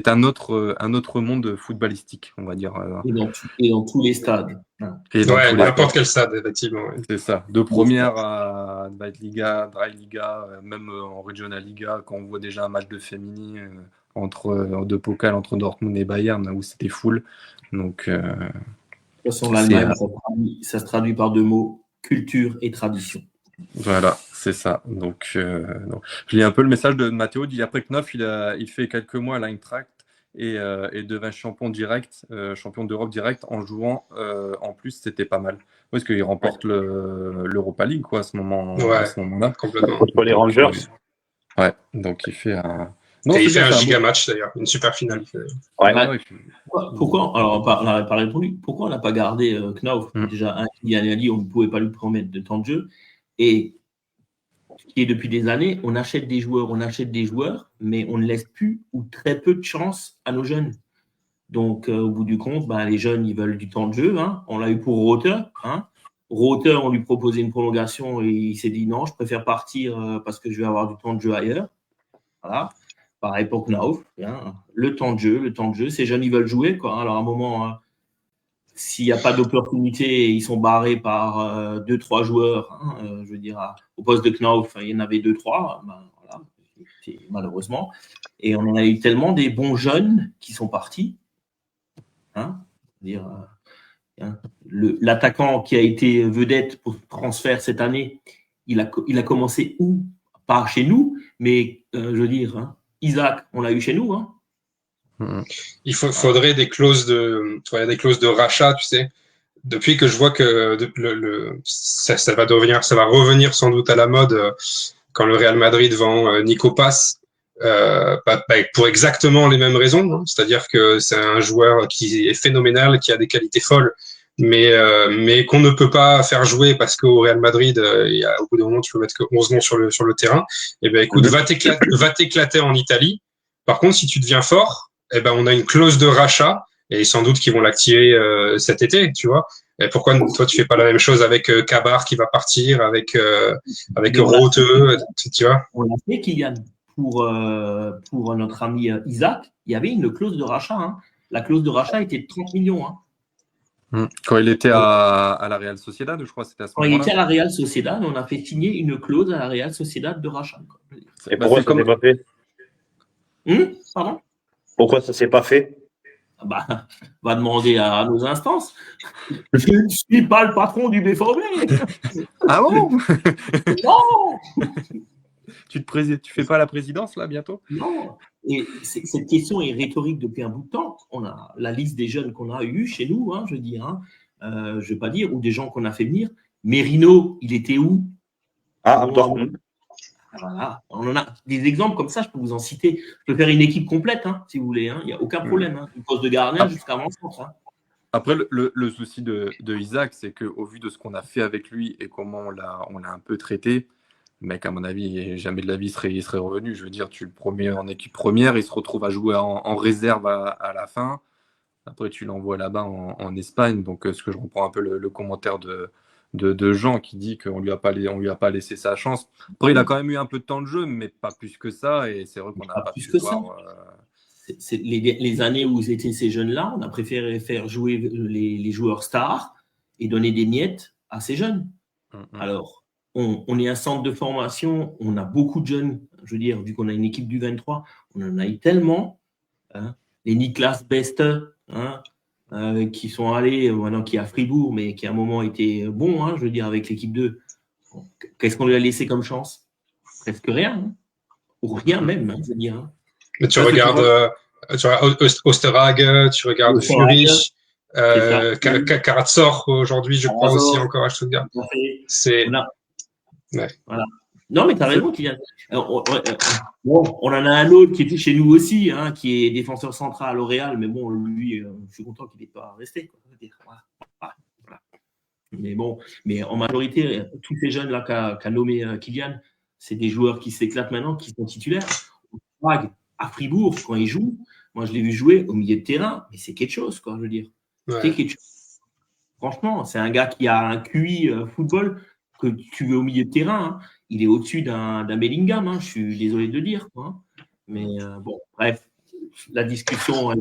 [SPEAKER 1] un autre monde footballistique, on va dire.
[SPEAKER 5] Et dans tous les stades.
[SPEAKER 4] Ouais, n'importe quel stade, effectivement. Ouais.
[SPEAKER 1] C'est ça. De première à Liga, Dry Liga, même en Regional Liga, quand on voit déjà un match de Femini de Pokal entre Dortmund et Bayern, où c'était full. Donc,
[SPEAKER 5] de toute façon, l'Allemagne, ça se traduit par deux mots, culture et tradition.
[SPEAKER 1] Voilà, c'est ça. Donc, je lis un peu le message de Matteo. Il dit après Knof, il fait quelques mois à l'Eintracht et devint champion d'Europe direct en jouant. En plus, c'était pas mal. Parce qu'il remporte l'Europa League quoi, à ce moment-là.
[SPEAKER 2] Complètement. Contre les Rangers.
[SPEAKER 1] Ouais, donc il fait un.
[SPEAKER 4] Non, et il fait un giga match d'ailleurs, une super finale.
[SPEAKER 2] Ouais.
[SPEAKER 5] Pourquoi alors, on n'avait pas répondu. Pourquoi on n'a pas gardé Knauf Déjà, Yanali, on ne pouvait pas lui promettre de temps de jeu. Et qui est depuis des années, on achète des joueurs, mais on ne laisse plus ou très peu de chance à nos jeunes. Donc, au bout du compte, les jeunes, ils veulent du temps de jeu. Hein. On l'a eu pour Rother. Hein. Rother, on lui proposait une prolongation et il s'est dit non, je préfère partir parce que je vais avoir du temps de jeu ailleurs. Voilà. Pareil pour Knauf. Hein. Le temps de jeu. Ces jeunes, ils veulent jouer. Quoi. Alors, à un moment, s'il n'y a pas d'opportunité, ils sont barrés par 2-3 joueurs. Hein, je veux dire, au poste de Knauf, il y en avait 2-3. Voilà, malheureusement. Et on en a eu tellement des bons jeunes qui sont partis. Hein, Hein. L'attaquant qui a été vedette pour transfert cette année, il a commencé où? Pas chez nous, mais je veux dire, hein, Isaac, on l'a eu chez nous. Hein.
[SPEAKER 4] Il faudrait des clauses de rachat, tu sais. Depuis que je vois que ça va revenir sans doute à la mode quand le Real Madrid vend Nico Paz, pour exactement les mêmes raisons. Hein. C'est-à-dire que c'est un joueur qui est phénoménal, qui a des qualités folles, mais qu'on ne peut pas faire jouer parce qu'au Real Madrid, au bout d'un moment, tu peux mettre que 11 noms sur le terrain. Eh ben, écoute, va t'éclater en Italie. Par contre, si tu deviens fort, eh ben, on a une clause de rachat et sans doute qu'ils vont l'activer cet été, tu vois. Et pourquoi toi tu fais pas la même chose avec Kabar qui va partir, avec Rote, tu vois?
[SPEAKER 5] On l'a fait, Kylian, pour notre ami Isaac, il y avait une clause de rachat. Hein. La clause de rachat était de 30 millions. Hein.
[SPEAKER 1] Quand il était à la Real Sociedad, je crois que c'était à ce
[SPEAKER 5] Quand
[SPEAKER 1] moment-là.
[SPEAKER 5] il était à la Real Sociedad, on a fait signer une clause à la Real Sociedad de rachat.
[SPEAKER 2] Et pourquoi ça s'est pas fait?
[SPEAKER 5] Pardon?
[SPEAKER 2] Pourquoi ça s'est pas fait?
[SPEAKER 5] Bah, va demander à nos instances. Je ne suis pas le patron du BVB.
[SPEAKER 1] Ah bon?
[SPEAKER 5] Non.
[SPEAKER 1] Tu fais pas la présidence là bientôt?
[SPEAKER 5] Non. Et cette question est rhétorique depuis un bout de temps. On a la liste des jeunes qu'on a eu chez nous, hein, je dis, hein, je vais pas dire, ou des gens qu'on a fait venir. Merino, il était où?
[SPEAKER 2] Ah, Dortmund.
[SPEAKER 5] Voilà. On en a des exemples comme ça, je peux vous en citer. Je peux faire une équipe complète, hein, si vous voulez. Il n'y a aucun problème. Hein. Du poste de gardien jusqu'à avant-centre. Hein.
[SPEAKER 1] Après, le souci de Isaac, c'est qu'au vu de ce qu'on a fait avec lui et comment on l'a un peu traité, le mec, à mon avis, jamais de la vie il serait revenu. Je veux dire, tu le promets en équipe première, il se retrouve à jouer en réserve à la fin. Après, tu l'envoies là-bas en Espagne. Donc, ce que je reprends un peu le commentaire de Jean qui dit qu'on lui a pas laissé sa chance. Après, il a quand même eu un peu de temps de jeu, mais pas plus que ça. Et c'est vrai qu'on n'a pas pu voir.
[SPEAKER 5] C'est les années où étaient ces jeunes-là, on a préféré faire jouer les joueurs stars et donner des miettes à ces jeunes. Alors, on est un centre de formation, on a beaucoup de jeunes. Je veux dire, vu qu'on a une équipe du 23, on en a eu tellement. Hein, les Niklas Beste, hein, qui sont allés, maintenant qui est à Fribourg, mais qui à un moment était bon, hein, je veux dire, avec l'équipe 2. Qu'est-ce qu'on lui a laissé comme chance? Presque rien. Hein, ou rien même, hein, je veux dire. Hein.
[SPEAKER 4] Mais tu regardes Osterhage, tu regardes Furich, Karazor aujourd'hui, je crois aussi encore à Stuttgart. C'est.
[SPEAKER 5] Ouais. Voilà. Non, mais tu as raison, Kylian. On en a un autre qui était chez nous aussi, hein, qui est défenseur central au Real, mais bon, lui, je suis content qu'il n'ait pas resté. Quoi. Voilà. Mais bon, mais en majorité, tous ces jeunes-là qu'a nommé Kylian, c'est des joueurs qui s'éclatent maintenant, qui sont titulaires. À Fribourg, quand il joue, moi je l'ai vu jouer au milieu de terrain, mais c'est quelque chose, quoi, je veux dire. Ouais. C'est quelque chose. Franchement, c'est un gars qui a un QI football que tu veux au milieu de terrain. Hein. Il est au-dessus d'un Bellingham, hein, je suis désolé de le dire. Quoi. Mais bon, bref, la discussion.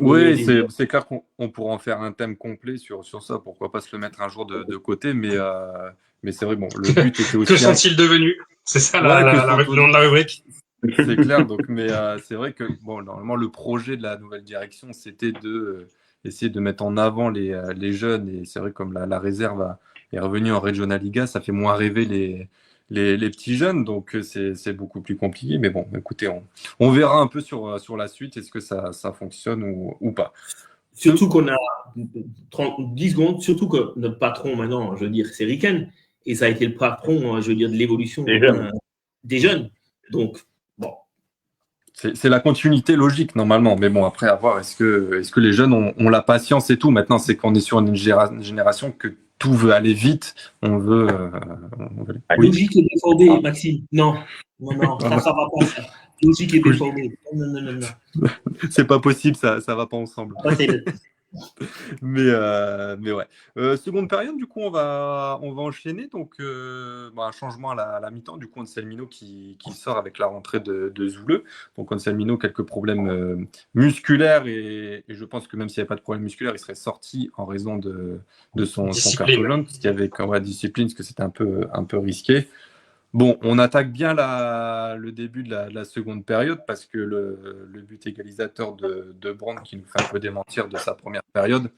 [SPEAKER 1] Oui, c'est clair qu'on pourra en faire un thème complet sur ça. Pourquoi pas se le mettre un jour de côté, mais c'est vrai, bon, le but était aussi.
[SPEAKER 4] Que sont-ils devenus? C'est ça le nom de la rubrique.
[SPEAKER 1] C'est clair, donc, mais c'est vrai que bon, normalement, le projet de la nouvelle direction, c'était essayer de mettre en avant les jeunes. Et c'est vrai, comme la réserve est revenue en Regional Liga, ça fait moins rêver les petits jeunes, donc c'est beaucoup plus compliqué. Mais bon, écoutez, on verra un peu sur la suite, est-ce que ça fonctionne ou pas.
[SPEAKER 5] Surtout qu'on a 10 secondes, surtout que notre patron maintenant, je veux dire, c'est Riken, et ça a été le patron, je veux dire, de l'évolution des jeunes. Donc, bon.
[SPEAKER 1] C'est la continuité logique normalement, mais bon, après, à voir, est-ce que les jeunes ont la patience et tout. Maintenant, c'est qu'on est sur une génération que tout veut aller vite. On veut
[SPEAKER 5] logique et défendée, Maxime. Non, ça va pas. Logique et défendée. Non.
[SPEAKER 1] C'est pas possible, ça va pas ensemble. Mais ouais. Seconde période, du coup, on va enchaîner. Donc, un changement à la mi-temps. Du coup, Anselmino qui sort avec la rentrée de Zoule. Donc, Anselmino, quelques problèmes musculaires. Et je pense que même s'il n'y avait pas de problème musculaire, il serait sorti en raison de son carton jaune, parce qu'il y avait discipline, parce que c'était un peu risqué. Bon, on attaque bien le début de la seconde période parce que le but égalisateur de Brandt qui nous fait un peu démentir de sa première période,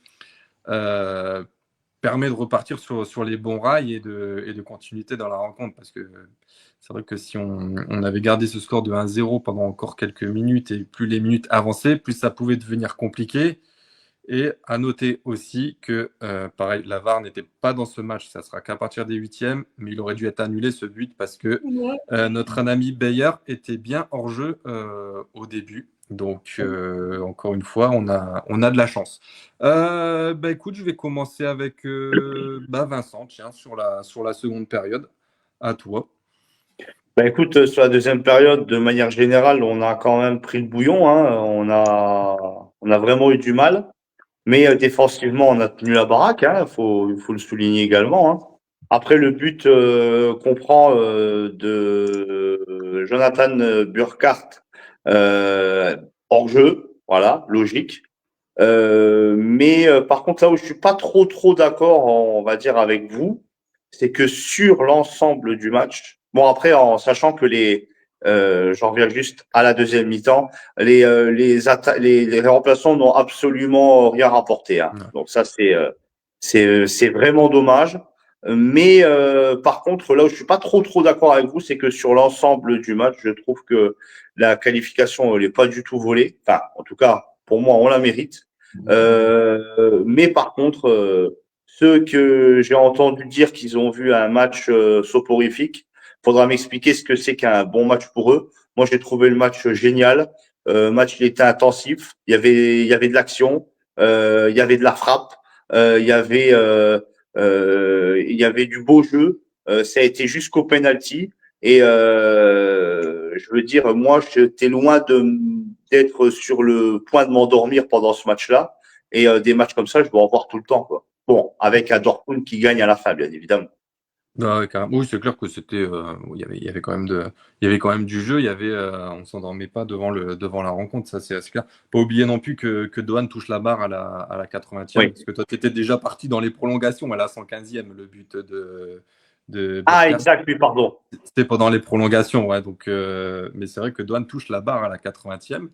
[SPEAKER 1] permet de repartir sur les bons rails et de continuité dans la rencontre. Parce que c'est vrai que si on avait gardé ce score de 1-0 pendant encore quelques minutes et plus les minutes avançaient, plus ça pouvait devenir compliqué. Et à noter aussi que, pareil, la VAR n'était pas dans ce match. Ça sera qu'à partir des 8e, mais il aurait dû être annulé ce but parce que notre ami Beyer était bien hors jeu au début. Donc, encore une fois, on a de la chance. Écoute, je vais commencer avec Vincent, tiens, sur la seconde période. À toi.
[SPEAKER 2] Écoute, sur la deuxième période, de manière générale, on a quand même pris le bouillon. Hein. On a vraiment eu du mal. Mais défensivement, on a tenu la baraque. Hein. Il faut le souligner également. Hein. Après, le but qu'on prend de Jonathan Burkhardt hors jeu, voilà, logique. Mais par contre, là où je suis pas trop d'accord, on va dire avec vous, c'est que sur l'ensemble du match, bon après en sachant que j'en reviens juste à la deuxième mi-temps, les remplaçants n'ont absolument rien rapporté. Hein. Donc ça c'est vraiment dommage. Mais par contre, là où je suis pas trop d'accord avec vous, c'est que sur l'ensemble du match, je trouve que la qualification elle est pas du tout volée. Enfin, en tout cas, pour moi, on la mérite. Mais par contre, ceux que j'ai entendu dire qu'ils ont vu un match soporifique, faudra m'expliquer ce que c'est qu'un bon match pour eux. Moi, j'ai trouvé le match génial. Match, il était intensif. Il y avait de l'action. Il y avait de la frappe. Il y avait du beau jeu. Ça a été jusqu'au penalty. Et je veux dire, moi, j'étais loin d'être sur le point de m'endormir pendant ce match-là. Et des matchs comme ça, je dois en voir tout le temps, quoi. Bon, avec un Dortmund qui gagne à la fin, bien évidemment.
[SPEAKER 1] Ouais, oui, c'est clair que c'était, il y avait quand même du jeu. On s'endormait pas devant la rencontre, ça c'est assez clair. Pas oublier non plus que Doan touche la barre à la 80e,
[SPEAKER 2] Oui.
[SPEAKER 1] parce que toi tu étais déjà parti dans les prolongations à la 115e, le but de
[SPEAKER 2] Ah, exact, oui, pardon.
[SPEAKER 1] C'était pendant les prolongations, ouais. Donc, mais c'est vrai que Doan touche la barre à la 80e,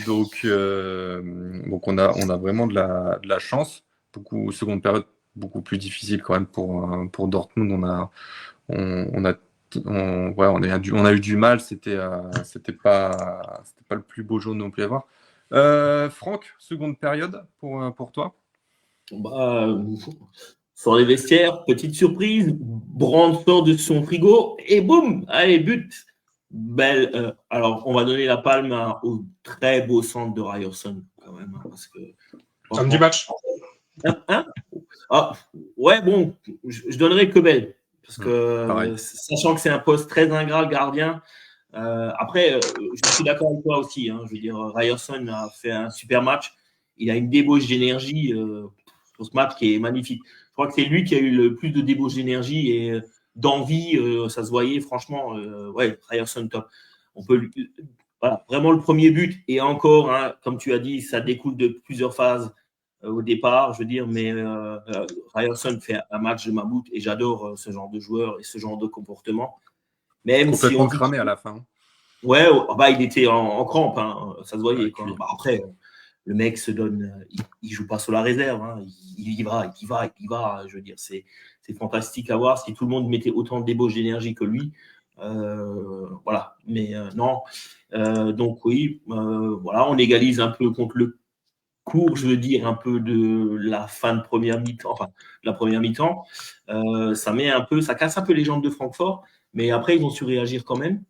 [SPEAKER 1] donc on a vraiment de la chance. Seconde période beaucoup plus difficile quand même pour Dortmund. On a eu du mal. C'était pas le plus beau jeu non plus à voir. Franck, seconde période pour toi.
[SPEAKER 5] Sur les vestiaires, petite surprise, Brandt sort de son frigo et boum, allez, but. Belle. Alors, on va donner la palme au très beau centre de Ryerson quand même, hein, parce que.
[SPEAKER 4] Homme du match.
[SPEAKER 5] Ouais, bon, je donnerais que Bell, parce que sachant que c'est un poste très ingrat, le gardien. Après, je suis d'accord avec toi aussi. Hein, je veux dire, Ryerson a fait un super match. Il a une débauche d'énergie pour ce match qui est magnifique. Je crois que c'est lui qui a eu le plus de débauche d'énergie et d'envie. Ça se voyait, franchement. Ouais, Ryerson top. On peut voilà, vraiment le premier but. Et encore, hein, comme tu as dit, ça découle de plusieurs phases au départ, je veux dire, mais Ryerson fait un match de mammouth et j'adore ce genre de joueur et ce genre de comportement. Même
[SPEAKER 1] complètement cramé à la fin.
[SPEAKER 5] Ouais, il était en crampe, hein, ça se voyait. Quoi. Après, le mec se donne, il joue pas sur la réserve, hein, il y va. Je veux dire, c'est fantastique à voir. Si tout le monde mettait autant de débauche d'énergie que lui, voilà. Mais non. Donc oui, voilà, on égalise un peu contre le cours, je veux dire, un peu de la fin de première mi-temps, enfin, la première mi-temps. Ça casse un peu les jambes de Francfort, mais après, ils ont su réagir quand même.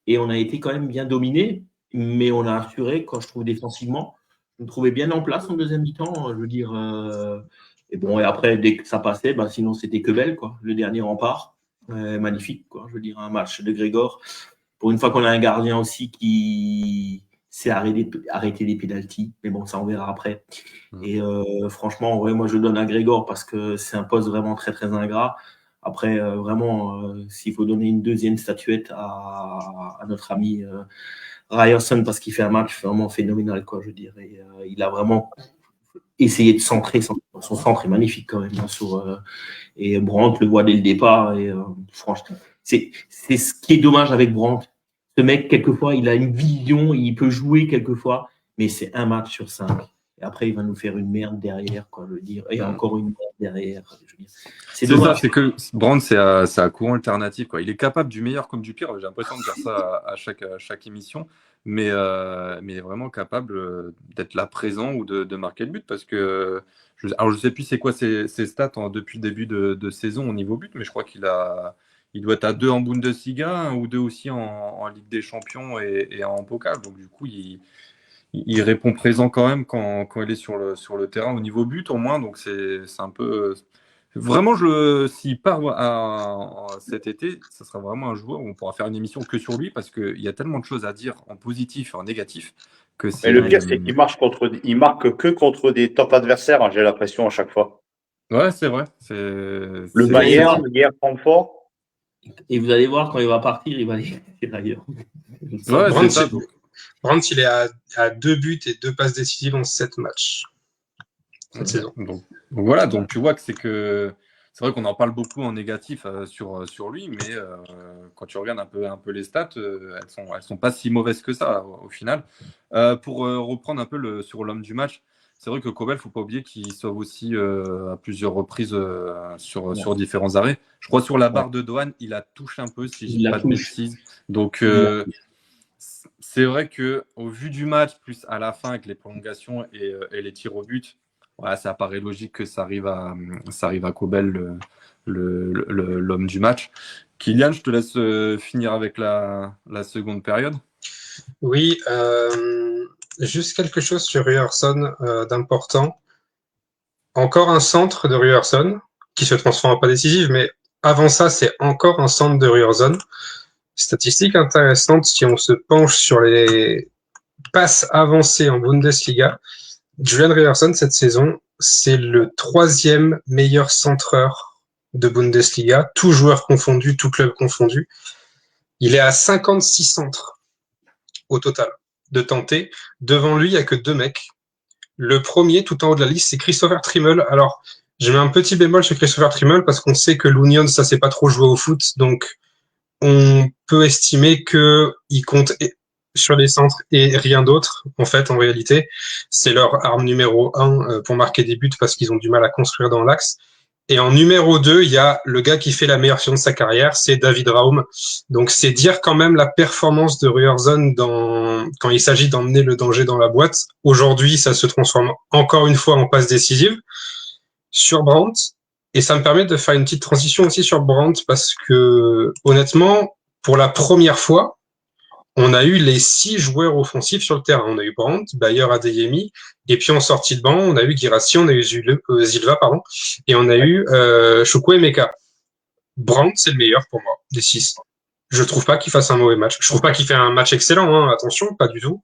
[SPEAKER 5] Et on a été quand même bien dominé, mais on a assuré, quand je trouve défensivement, je me trouvais bien en place en deuxième mi-temps, je veux dire. Et bon, et après, dès que ça passait, sinon c'était que Bell, quoi, le dernier rempart. Magnifique, quoi, je veux dire, un match de Grégor. Pour une fois qu'on a un gardien aussi qui sait arrêter les pénaltys, mais bon, ça on verra après. Et franchement, ouais, moi je donne à Grégor parce que c'est un poste vraiment très très ingrat. Après, vraiment, s'il faut donner une deuxième statuette à notre ami Ryerson parce qu'il fait un match vraiment phénoménal, quoi, je veux dire. Et, il a vraiment essayé de centrer. Son centre est magnifique quand même. Et Brandt le voit dès le départ. Et franchement, c'est ce qui est dommage avec Brandt. Ce mec, quelquefois, il a une vision, il peut jouer quelquefois, mais c'est un match sur 5. Et après, il va nous faire une merde derrière, quoi, je veux dire. Et encore une merde derrière. Je veux dire.
[SPEAKER 1] C'est ça, c'est que Brandt, c'est à courant alternatif, quoi. Il est capable du meilleur comme du pire. J'ai l'impression de dire ça à chaque émission. Mais il est vraiment capable d'être là présent ou de marquer le but. Parce que, alors je sais plus c'est quoi ses stats depuis le début de saison au niveau but, mais je crois il doit être à 2 en Bundesliga, 1 ou 2 aussi en Ligue des Champions et en Pokal. Donc du coup, il répond présent quand même quand il est sur le terrain au niveau but au moins. Donc c'est un peu vraiment s'il part cet été, ça sera vraiment un joueur où on pourra faire une émission que sur lui parce qu'il y a tellement de choses à dire en positif et en négatif que c'est.
[SPEAKER 2] Mais le pire, c'est qu'il marque que contre des top adversaires, hein, j'ai l'impression à chaque fois.
[SPEAKER 1] Ouais, c'est vrai.
[SPEAKER 2] Le Bayern, hier, Francfort.
[SPEAKER 5] Et vous allez voir, quand il va partir, il va aller ailleurs.
[SPEAKER 1] Ouais, c'est ça.
[SPEAKER 4] Brandt, il est à 2 buts et 2 passes décisives en 7 matchs cette saison.
[SPEAKER 1] Donc voilà, donc tu vois que c'est vrai qu'on en parle beaucoup en négatif sur lui, mais quand tu regardes un peu les stats, elles sont pas si mauvaises que ça au final. Pour reprendre un peu sur l'homme du match, c'est vrai que Kobel, faut pas oublier qu'il sauve aussi à plusieurs reprises sur différents arrêts. Je crois sur la barre de Dohan, il a touché un peu, si je dis pas de bêtises. Donc c'est vrai que au vu du match, plus à la fin avec les prolongations et les tirs au but, ouais, ça paraît logique que ça arrive à Kobel, l'homme du match. Kylian, je te laisse finir avec la seconde période.
[SPEAKER 4] Oui, juste quelque chose sur Ryerson d'important. Encore un centre de Ryerson qui se transforme en pas décisif, mais avant ça, c'est encore un centre de Ryerson. Statistique intéressante, si on se penche sur les passes avancées en Bundesliga, Julian Ryerson, cette saison, c'est le 3e meilleur centreur de Bundesliga, tout joueur confondu, tout club confondu. Il est à 56 centres au total de tentés. Devant lui, il n'y a que 2 mecs. Le premier, tout en haut de la liste, c'est Christopher Trimmel. Alors, je mets un petit bémol sur Christopher Trimmel parce qu'on sait que l'Union, ça sait pas trop jouer au foot, donc on peut estimer que il compte sur les centres et rien d'autre. En fait, en réalité, c'est leur arme numéro 1 pour marquer des buts parce qu'ils ont du mal à construire dans l'axe. Et en numéro 2, il y a le gars qui fait la meilleure saison de sa carrière, c'est David Raum. Donc c'est dire quand même la performance de Ryerson quand il s'agit d'emmener le danger dans la boîte. Aujourd'hui, ça se transforme encore une fois en passe décisive sur Brandt. Et ça me permet de faire une petite transition aussi sur Brandt parce que, honnêtement, pour la première fois, on a eu les 6 joueurs offensifs sur le terrain. On a eu Brandt, Bayer, Adeyemi, et puis en sortie de banc, on a eu Guirassy, on a eu Silva, et on a eu Chukwuemeka. Brandt, c'est le meilleur pour moi, des 6. Je trouve pas qu'il fasse un mauvais match. Je trouve pas qu'il fait un match excellent, hein, attention, pas du tout.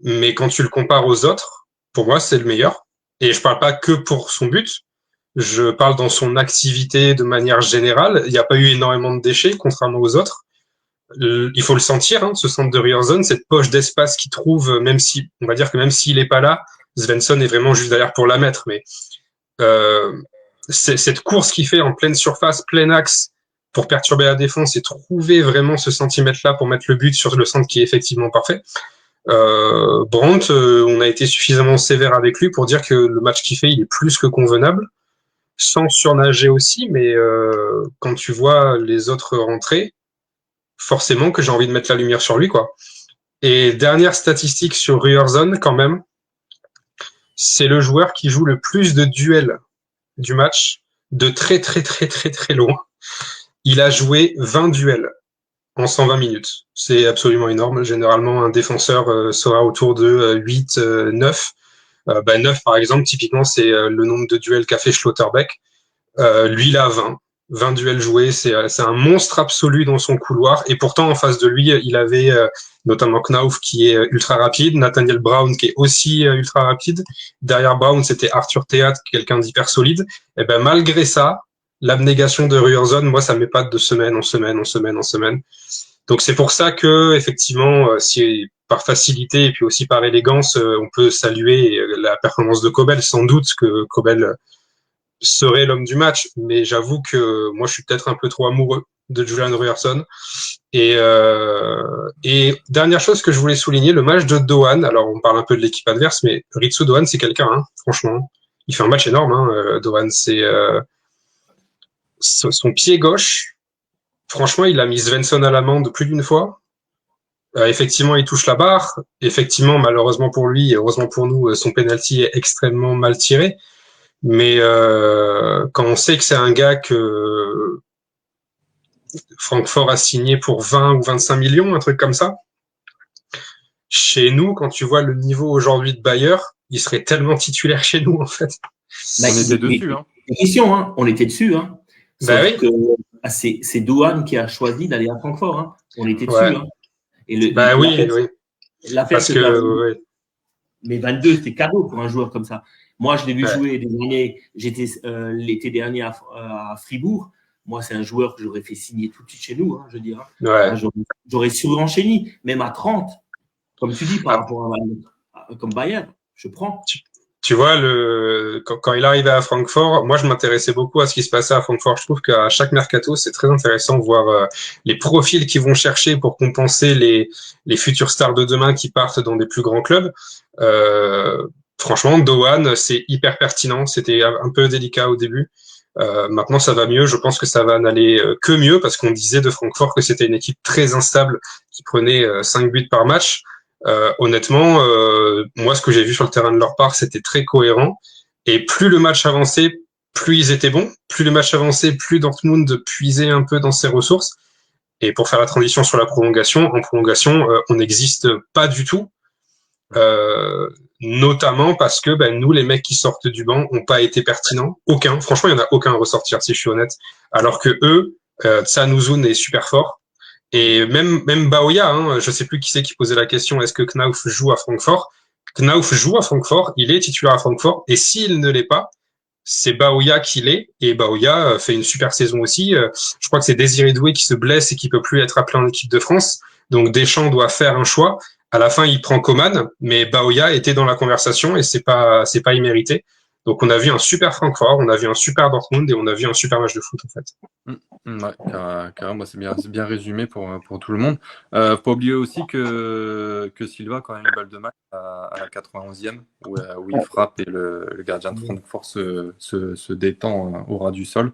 [SPEAKER 4] Mais quand tu le compares aux autres, pour moi, c'est le meilleur. Et je parle pas que pour son but. Je parle dans son activité de manière générale. Il n'y a pas eu énormément de déchets, contrairement aux autres. Il faut le sentir, hein, ce centre de Ryerson, cette poche d'espace qu'il trouve, même si, on va dire que même s'il est pas là, Svensson est vraiment juste derrière pour la mettre, mais cette course qu'il fait en pleine surface, plein axe, pour perturber la défense et trouver vraiment ce centimètre-là pour mettre le but sur le centre qui est effectivement parfait. Brandt, on a été suffisamment sévère avec lui pour dire que le match qu'il fait, il est plus que convenable, sans surnager aussi, mais quand tu vois les autres rentrer, forcément que j'ai envie de mettre la lumière sur lui, quoi. Et dernière statistique sur Ryerson, quand même, c'est le joueur qui joue le plus de duels du match, de très très très très très loin. Il a joué 20 duels en 120 minutes. C'est absolument énorme. Généralement, un défenseur sera autour de 8, 9. 9, par exemple, typiquement, c'est le nombre de duels qu'a fait Schlotterbeck. Lui, il a 20 duels joués, c'est un monstre absolu dans son couloir, et pourtant en face de lui, il avait notamment Knauf qui est ultra rapide, Nathaniel Brown qui est aussi ultra rapide, derrière Brown c'était Arthur Theat, quelqu'un d'hyper solide, et ben malgré ça, l'abnégation de Ryerson, moi ça m'épate de semaine en semaine. Donc c'est pour ça que effectivement, si par facilité et puis aussi par élégance, on peut saluer la performance de Kobel, sans doute que Kobel serait l'homme du match, mais j'avoue que moi je suis peut-être un peu trop amoureux de Julian Ryerson. Et dernière chose que je voulais souligner, le match de Doan. Alors, on parle un peu de l'équipe adverse, mais Ritsu Doan, c'est quelqu'un, hein, franchement. Il fait un match énorme, hein, Doan. C'est son pied gauche. Franchement, il a mis Svensson à l'amende plus d'une fois. Effectivement, il touche la barre. Effectivement, malheureusement pour lui et heureusement pour nous, son penalty est extrêmement mal tiré. Mais quand on sait que c'est un gars que Francfort a signé pour 20 ou 25 millions, un truc comme ça, chez nous, quand tu vois le niveau aujourd'hui de Bayer, il serait tellement titulaire chez nous, en fait.
[SPEAKER 1] On était dessus.
[SPEAKER 5] Hein. On était dessus. Hein.
[SPEAKER 4] Bah oui.
[SPEAKER 5] C'est Doan qui a choisi d'aller à Francfort. Hein. On était dessus.
[SPEAKER 4] Ouais.
[SPEAKER 5] Hein. Et
[SPEAKER 4] oui.
[SPEAKER 5] Parce que mais 22, c'était cadeau pour un joueur comme ça. Moi, je l'ai vu jouer des années. J'étais l'été dernier à Fribourg. Moi, c'est un joueur que j'aurais fait signer tout de suite chez nous, hein, je veux dire.
[SPEAKER 4] Ouais.
[SPEAKER 5] J'aurais surenchaîné, même à 30, comme tu dis, par rapport à comme Bayern. Je prends.
[SPEAKER 4] Tu vois, quand il arrivait à Francfort, moi, je m'intéressais beaucoup à ce qui se passait à Francfort. Je trouve qu'à chaque mercato, c'est très intéressant de voir les profils qu'ils vont chercher pour compenser les futures stars de demain qui partent dans des plus grands clubs. Franchement, Doan, c'est hyper pertinent. C'était un peu délicat au début. Maintenant, ça va mieux. Je pense que ça va n'aller que mieux parce qu'on disait de Francfort que c'était une équipe très instable qui prenait 5 buts par match. Honnêtement, moi, ce que j'ai vu sur le terrain de leur part, c'était très cohérent. Et plus le match avançait, plus ils étaient bons. Plus le match avançait, plus Dortmund puisait un peu dans ses ressources. Et pour faire la transition sur la prolongation, en prolongation, on n'existe pas du tout. Notamment parce que nous, les mecs qui sortent du banc, n'ont pas été pertinents. Aucun. Franchement, il n'y en a aucun à ressortir, si je suis honnête. Alors que eux, Tsanuzun est super fort. Et même Baoya, hein, je sais plus qui c'est qui posait la question, est-ce que Knauf joue à Francfort? Knauf joue à Francfort, il est titulaire à Francfort, et s'il ne l'est pas, c'est Baoya qui l'est, et Baoya fait une super saison aussi. Je crois que c'est Désiré Doué qui se blesse et qui peut plus être appelé en équipe de France, donc Deschamps doit faire un choix. À la fin, il prend Coman, mais Baoya était dans la conversation et c'est pas immérité. Donc on a vu un super Francfort, on a vu un super Dortmund et on a vu un super match de foot en fait.
[SPEAKER 1] Ouais, carrément, c'est bien résumé pour tout le monde. Faut oublier aussi que Silva a quand même une balle de match à la 91e où il frappe et le gardien de Francfort se détend au ras du sol.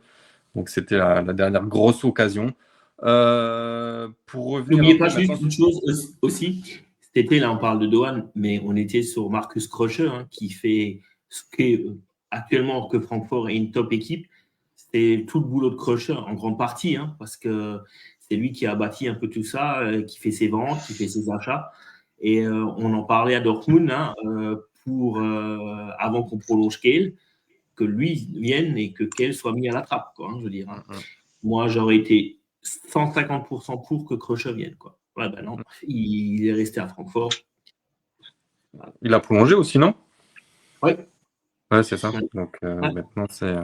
[SPEAKER 1] Donc c'était la dernière grosse occasion. Pour revenir.
[SPEAKER 5] N'oubliez pas juste une chose aussi. Cet été, là, on parle de Doan, mais on était sur Marcus Krösche, hein, qui fait ce qu'est actuellement que Francfort est une top équipe. C'est tout le boulot de Krösche en grande partie, hein, parce que c'est lui qui a bâti un peu tout ça, qui fait ses ventes, qui fait ses achats. Et on en parlait à Dortmund, hein, avant qu'on prolonge Kehl, que lui vienne et que Kehl soit mis à la trappe, quoi, hein, je veux dire. Hein. Moi, j'aurais été 150% pour que Krösche vienne, quoi. Ouais, non, il est resté à Francfort.
[SPEAKER 1] Il a prolongé aussi, non?
[SPEAKER 5] Oui.
[SPEAKER 1] Ouais, c'est ça. Donc maintenant, c'est.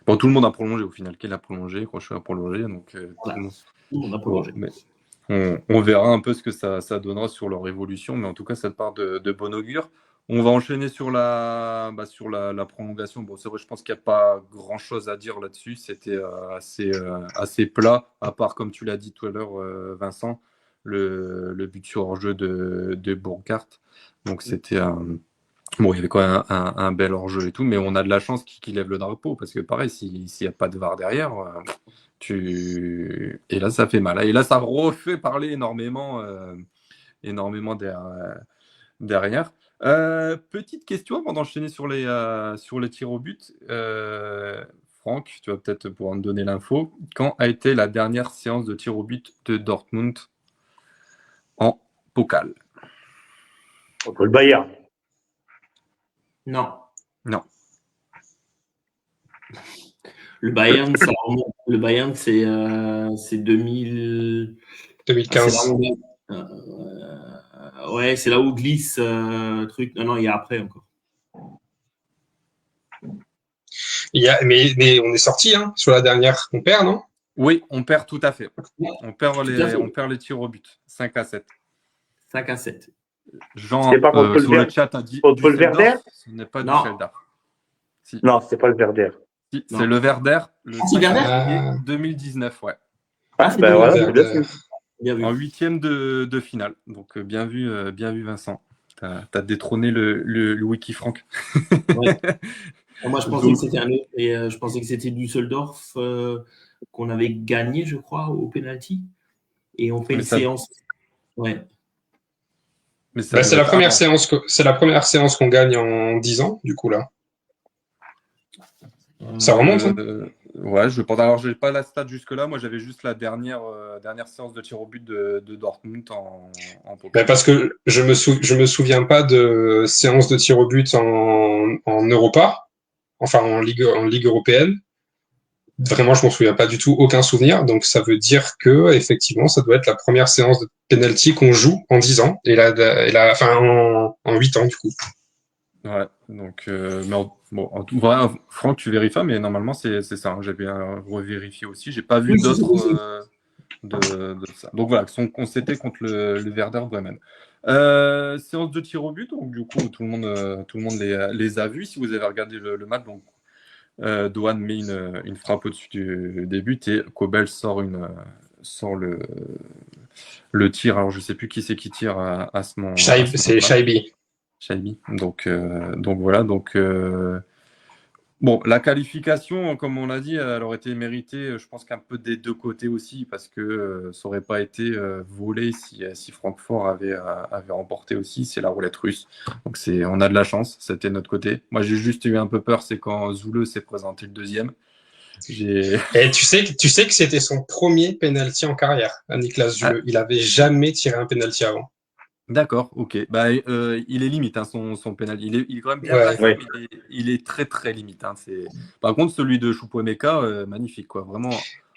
[SPEAKER 1] Bon, tout le monde a prolongé au final. Qui a prolongé, Krösche a prolongé. Donc, tout
[SPEAKER 5] le monde a prolongé.
[SPEAKER 1] Mais on verra un peu ce que ça donnera sur leur évolution. Mais en tout cas, ça part de bon augure. On va enchaîner sur la prolongation. Bon, c'est vrai, je pense qu'il n'y a pas grand-chose à dire là-dessus. C'était assez plat, à part, comme tu l'as dit tout à l'heure, Vincent, le but sur hors-jeu de Burkhardt. Donc, c'était... Bon, il y avait quand même un bel hors-jeu et tout, mais on a de la chance qu'il lève le drapeau, parce que pareil, s'il n'y a pas de VAR derrière, et là, ça fait mal. Et là, ça refait parler énormément derrière. Petite question avant d'enchaîner sur les tirs au but. Franck, tu vas peut-être pouvoir me donner l'info. Quand a été la dernière séance de tir au but de Dortmund en Pokal?
[SPEAKER 2] Contre le Bayern.
[SPEAKER 5] Non. Le Bayern, c'est
[SPEAKER 4] 2015.
[SPEAKER 5] Ouais, c'est là où glisse truc. Non, il y a après encore.
[SPEAKER 4] Mais on est sorti sur la dernière. On perd, non?
[SPEAKER 1] Oui, on perd tout à fait. On perd les tirs au but. 5-7.
[SPEAKER 5] 5-7.
[SPEAKER 2] Jean, sur
[SPEAKER 1] le chat a dit
[SPEAKER 2] contre le Werder.
[SPEAKER 1] Ce n'est pas Düsseldorf.
[SPEAKER 2] Non, c'est pas le Werder.
[SPEAKER 1] Si, c'est le Werder. Le 5
[SPEAKER 5] Werder
[SPEAKER 1] 2019, ouais.
[SPEAKER 2] Ah, ben voilà, c'est bien
[SPEAKER 4] Werder.
[SPEAKER 2] fait.
[SPEAKER 5] Bien vu.
[SPEAKER 1] En huitième de finale. Donc bien vu Vincent. T'as détrôné le Wiki Franck.
[SPEAKER 5] Ouais. Moi, je pensais
[SPEAKER 1] Donc,
[SPEAKER 5] que c'était un autre, et je pensais que c'était Düsseldorf qu'on avait gagné, je crois, au penalty. Et on fait
[SPEAKER 1] mais
[SPEAKER 5] une
[SPEAKER 1] ça,
[SPEAKER 5] séance. Ouais.
[SPEAKER 1] mais ça
[SPEAKER 4] Bah,
[SPEAKER 1] devait être avant.
[SPEAKER 4] c'est la première séance qu'on gagne en 10 ans, du coup, là. Ça remonte, hein?
[SPEAKER 1] Ouais, je pense. Alors, j'ai pas la stat jusque-là. Moi, j'avais juste la dernière séance de tir au but de Dortmund en
[SPEAKER 4] Bah,
[SPEAKER 1] pokal.
[SPEAKER 4] parce que je me souviens pas de séance de tir au but en Europa, enfin en Ligue européenne. Vraiment, je m'en souviens pas du tout, aucun souvenir. Donc, ça veut dire que, effectivement, ça doit être la première séance de penalty qu'on joue en 10 ans. Enfin, en 8 ans, du coup.
[SPEAKER 1] Ouais, donc, bon, en tout vrai, Franck, tu vérifies, mais normalement, c'est ça, hein. J'avais revérifié aussi. J'ai pas vu
[SPEAKER 5] Oui, c'est
[SPEAKER 1] d'autres
[SPEAKER 5] possible.
[SPEAKER 1] de ça. Donc voilà, c'était contre le Werder Bremen. Séance de tir au but, donc du coup, tout le monde les a vus. Si vous avez regardé le match, donc Doan met une frappe au-dessus des buts et Kobel sort le tir. Alors, je sais plus qui c'est qui tire à ce
[SPEAKER 4] C'est
[SPEAKER 1] moment-là.
[SPEAKER 4] Shaibi.
[SPEAKER 1] Shaibi. Donc voilà. Bon, la qualification, comme on l'a dit, elle aurait été méritée, je pense qu'un peu des deux côtés aussi, parce que ça n'aurait pas été volé si Francfort avait remporté aussi. C'est la roulette russe. Donc on a de la chance, c'était de notre côté. Moi, j'ai juste eu un peu peur, c'est quand Zoule s'est présenté le deuxième.
[SPEAKER 4] Et tu sais que c'était son premier penalty en carrière, à Niklas
[SPEAKER 1] Ah,
[SPEAKER 4] Zule. Il avait jamais tiré un penalty avant.
[SPEAKER 1] d'accord, ok. Bah, il est limite, hein, son pénal. Il est quand même bien
[SPEAKER 4] Ouais.
[SPEAKER 1] placé,
[SPEAKER 2] Oui.
[SPEAKER 1] mais il est très très limite, hein. Par contre, celui de Choupo-Meka, magnifique, quoi. Vraiment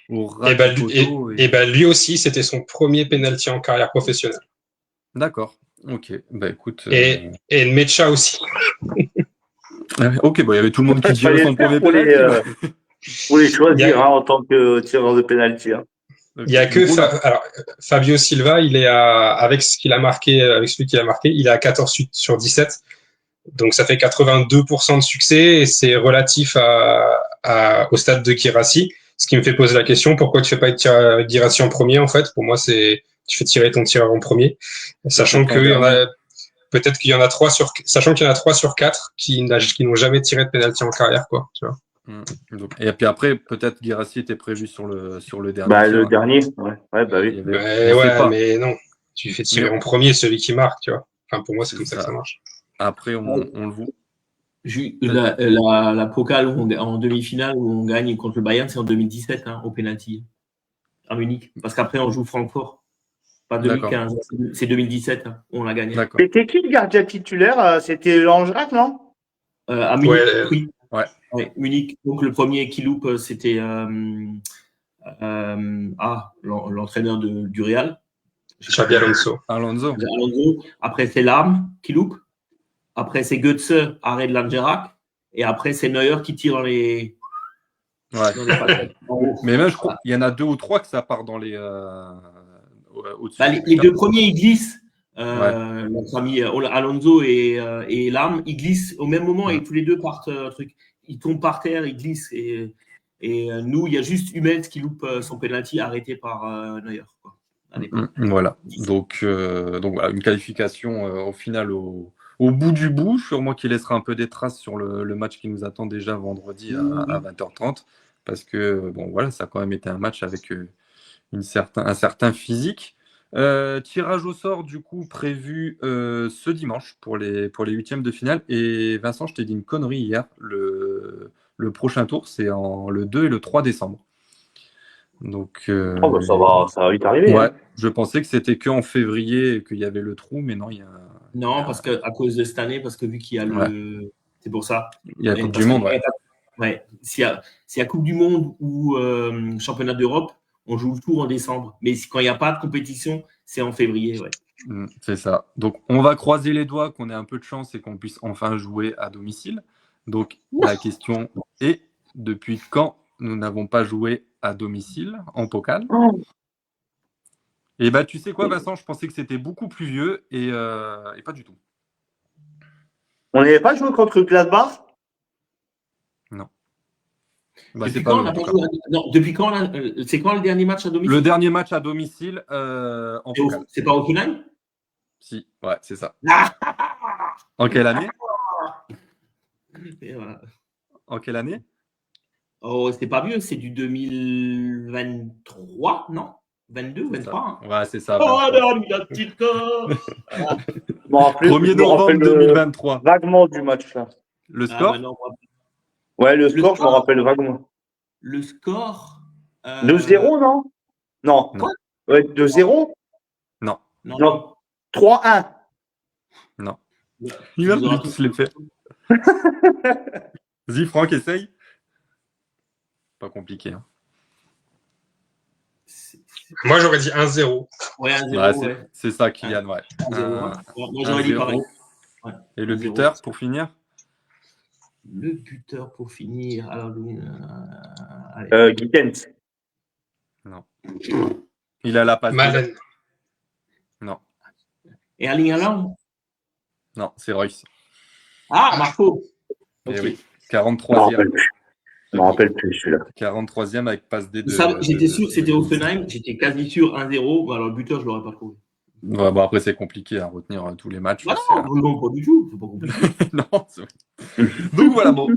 [SPEAKER 1] au ras
[SPEAKER 4] Et
[SPEAKER 1] du
[SPEAKER 4] ben,
[SPEAKER 1] poteau.
[SPEAKER 4] lui aussi, c'était son premier penalty en carrière professionnelle.
[SPEAKER 1] D'accord, ok. Bah écoute,
[SPEAKER 4] Et Nmecha aussi.
[SPEAKER 1] ok, bah, il y avait tout le monde qui
[SPEAKER 2] Il
[SPEAKER 1] tirait
[SPEAKER 2] fallait le
[SPEAKER 1] son
[SPEAKER 2] faire
[SPEAKER 1] premier penalty. Bah.
[SPEAKER 2] pour les
[SPEAKER 4] Il y a,
[SPEAKER 2] choisir hein, en tant que tireur de pénalty. Hein.
[SPEAKER 4] il y a
[SPEAKER 1] Ok. Du
[SPEAKER 4] que
[SPEAKER 1] coup, là,
[SPEAKER 4] Alors, Fabio Silva, il est avec ce qu'il a marqué, avec celui qu'il a marqué, il est à 14 sur 17. Donc ça fait 82% de succès et c'est relatif au stade de Guirassy. Ce qui me fait poser la question, pourquoi tu fais pas tirer Guirassy en premier en fait? Pour moi, c'est tu fais tirer ton tireur en premier, sachant
[SPEAKER 1] peut-être en
[SPEAKER 4] qu'il y en
[SPEAKER 1] dernier.
[SPEAKER 4] a peut-être qu'il y en a 3 sur 4 qui n'ont jamais tiré de penalty en carrière quoi, tu vois.
[SPEAKER 1] Et puis après, peut-être Guirassy était prévu sur le dernier
[SPEAKER 2] Bah, le
[SPEAKER 1] tir.
[SPEAKER 2] dernier, ouais, bah oui.
[SPEAKER 1] Je sais
[SPEAKER 4] Ouais,
[SPEAKER 1] pas.
[SPEAKER 4] mais non, tu fais
[SPEAKER 1] Mais
[SPEAKER 4] tirer en premier celui qui marque, tu vois. Enfin pour moi, c'est
[SPEAKER 1] c'est
[SPEAKER 4] comme ça que ça
[SPEAKER 1] ça.
[SPEAKER 4] marche.
[SPEAKER 1] Après, on le voit.
[SPEAKER 5] La Pokal en demi-finale où on gagne contre le Bayern, c'est en 2017, hein, au penalty, à Munich. Parce qu'après, on joue Francfort. Pas
[SPEAKER 1] D'accord,
[SPEAKER 5] 2015, c'est 2017, hein, où on l'a gagné.
[SPEAKER 1] d'accord.
[SPEAKER 2] C'était qui le gardien titulaire? C'était Langerak, non?
[SPEAKER 5] À
[SPEAKER 4] Ouais,
[SPEAKER 5] Munich, oui.
[SPEAKER 1] Ouais.
[SPEAKER 5] Ouais, Munich. Donc le premier qui loupe, c'était l'entraîneur du Real.
[SPEAKER 4] Xabi Alonso.
[SPEAKER 1] Alonso.
[SPEAKER 5] Alonso. Après, c'est Larme qui loupe. Après, c'est Götze, arrêt de Langerak. Et après, c'est Neuer qui tire dans les
[SPEAKER 1] Ouais.
[SPEAKER 5] patates.
[SPEAKER 1] Mais même, je crois, il y en a 2 ou 3 que ça part dans au-dessus
[SPEAKER 5] Bah,
[SPEAKER 1] du
[SPEAKER 5] les
[SPEAKER 1] but.
[SPEAKER 5] deux premiers, ils glissent.
[SPEAKER 1] Ouais.
[SPEAKER 5] Notre ami Alonso et Larme, ils glissent au même moment et
[SPEAKER 1] Mm.
[SPEAKER 5] tous les deux partent truc. Ils tombent par terre, ils glissent. Et nous, il y a juste Hummels qui loupe son penalty arrêté par Neuer. Quoi, à l'époque.
[SPEAKER 1] Voilà. Donc voilà, une qualification au final au bout du bout. Sur moi qui laissera un peu des traces sur le match qui nous attend déjà vendredi à 20h30. Parce que bon voilà, ça a quand même été un match avec un certain physique. Tirage au sort du coup prévu ce dimanche pour les huitièmes de finale. Et Vincent, je t'ai dit une connerie hier. Le prochain tour, c'est le 2 et le 3 décembre. Donc,
[SPEAKER 2] Oh, bah, ça va vite arriver.
[SPEAKER 1] ouais,
[SPEAKER 2] Hein.
[SPEAKER 1] je pensais que c'était qu'en février et qu'il y avait le trou, mais non,
[SPEAKER 5] Non, parce que à cause de cette année, parce que vu qu'il y a
[SPEAKER 1] ouais,
[SPEAKER 5] c'est pour ça.
[SPEAKER 1] il y a la Coupe du
[SPEAKER 5] Parce que
[SPEAKER 1] Monde, ouais.
[SPEAKER 5] ouais, s'il y a Coupe du Monde ou Championnat d'Europe, on joue le tour en décembre. Mais quand il n'y a pas de compétition, c'est en février. Ouais.
[SPEAKER 1] C'est ça. Donc, on va croiser les doigts qu'on ait un peu de chance et qu'on puisse enfin jouer à domicile. Donc, la question est, depuis quand nous n'avons pas joué à domicile en pokal? Et bah, tu sais quoi, Vincent, je pensais que c'était beaucoup plus vieux et pas du tout.
[SPEAKER 2] On n'avait pas joué contre Gladbach?
[SPEAKER 1] Non. Bah,
[SPEAKER 5] Depuis
[SPEAKER 1] c'est
[SPEAKER 5] quand
[SPEAKER 1] pas
[SPEAKER 5] on
[SPEAKER 1] eux,
[SPEAKER 5] n'a
[SPEAKER 1] en tout
[SPEAKER 5] pas
[SPEAKER 1] cas.
[SPEAKER 5] joué non, depuis quand c'est quand le dernier match à domicile?
[SPEAKER 1] Le dernier match à domicile en Pokal.
[SPEAKER 5] C'est pas Hockenheim?
[SPEAKER 1] Si, ouais, c'est ça.
[SPEAKER 5] Ah.
[SPEAKER 1] En quelle année?
[SPEAKER 5] Et voilà.
[SPEAKER 1] En quelle année?
[SPEAKER 5] Oh, c'est pas vieux, c'est du 2023, non? 22,
[SPEAKER 1] C'est ça.
[SPEAKER 5] 23.
[SPEAKER 1] Ouais, c'est ça.
[SPEAKER 5] Oh,
[SPEAKER 1] 23.
[SPEAKER 5] non, la petite corps.
[SPEAKER 2] Je me rappelle,
[SPEAKER 1] 1er
[SPEAKER 2] je me
[SPEAKER 1] novembre
[SPEAKER 2] rappelle
[SPEAKER 1] 2023.
[SPEAKER 2] vaguement du match là.
[SPEAKER 1] Le
[SPEAKER 5] Ah,
[SPEAKER 1] score?
[SPEAKER 5] bah non,
[SPEAKER 2] Ouais, le
[SPEAKER 5] Le
[SPEAKER 2] score, je me
[SPEAKER 5] score?
[SPEAKER 2] rappelle vaguement.
[SPEAKER 5] le score.
[SPEAKER 2] 2-0, non? Non.
[SPEAKER 1] Non.
[SPEAKER 2] Ouais, 2-0?
[SPEAKER 1] Non,
[SPEAKER 5] Non,
[SPEAKER 2] Non. 3-1.
[SPEAKER 1] non.
[SPEAKER 5] Tu
[SPEAKER 1] Il
[SPEAKER 5] nous
[SPEAKER 1] va
[SPEAKER 5] auras
[SPEAKER 1] tous les faire. Vas-y, Franck, essaye. Pas compliqué. Hein.
[SPEAKER 4] Moi, j'aurais dit 1-0.
[SPEAKER 5] Ouais, 1-0,
[SPEAKER 1] Bah,
[SPEAKER 5] ouais.
[SPEAKER 1] c'est ça, Kylian, ouais.
[SPEAKER 5] 1-0, hein.
[SPEAKER 1] Un-
[SPEAKER 5] Moi, j'aurais dit
[SPEAKER 1] 1-0.
[SPEAKER 5] pareil. Ouais,
[SPEAKER 1] Et le
[SPEAKER 5] 1-0.
[SPEAKER 1] buteur, pour finir?
[SPEAKER 5] Le buteur pour finir. Alors, allez.
[SPEAKER 2] Gittens.
[SPEAKER 1] Non. Il a la passe.
[SPEAKER 4] Malen.
[SPEAKER 1] Non,
[SPEAKER 5] Erling Haaland?
[SPEAKER 1] non, c'est Royce.
[SPEAKER 5] Ah, Marco.
[SPEAKER 1] Eh
[SPEAKER 5] Ok.
[SPEAKER 1] oui,
[SPEAKER 2] Je me
[SPEAKER 1] 43e.
[SPEAKER 2] rappelle plus. Je me rappelle plus celui-là.
[SPEAKER 1] 43e avec passe D de.
[SPEAKER 5] Vous savez, j'étais sûr que c'était
[SPEAKER 1] de-
[SPEAKER 5] Offenheim. J'étais quasi sûr 1-0. Bah, alors, le buteur, je ne l'aurais pas trouvé.
[SPEAKER 1] Ouais, bon, après, c'est compliqué à retenir tous les matchs.
[SPEAKER 5] Ah
[SPEAKER 1] C'est
[SPEAKER 5] non, non, pas du tout. C'est pas compliqué.
[SPEAKER 1] non, donc voilà, bon,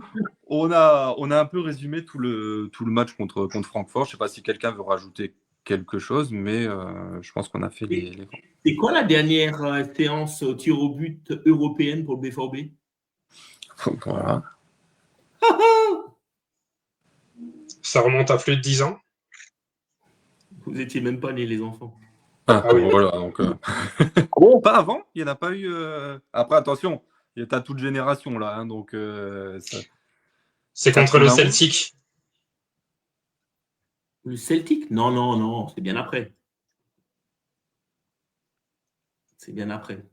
[SPEAKER 1] on a un peu résumé tout le match contre Francfort. Je ne sais pas si quelqu'un veut rajouter quelque chose, mais je pense qu'on a fait les...
[SPEAKER 5] C'est quoi la dernière séance tir au but européenne pour le BVB?
[SPEAKER 1] Donc, voilà.
[SPEAKER 4] Ça remonte à plus de 10 ans.
[SPEAKER 5] Vous n'étiez même pas nés, les enfants.
[SPEAKER 1] Ah,
[SPEAKER 4] Ah oui.
[SPEAKER 1] voilà, donc,
[SPEAKER 2] Bon,
[SPEAKER 1] pas avant, il n'y en a pas eu. Après, attention, il y a toute génération là, hein, donc ça...
[SPEAKER 4] C'est contre le
[SPEAKER 1] 91.
[SPEAKER 4] Celtic.
[SPEAKER 5] Le Celtic? Non, non, non, c'est bien après. C'est bien après.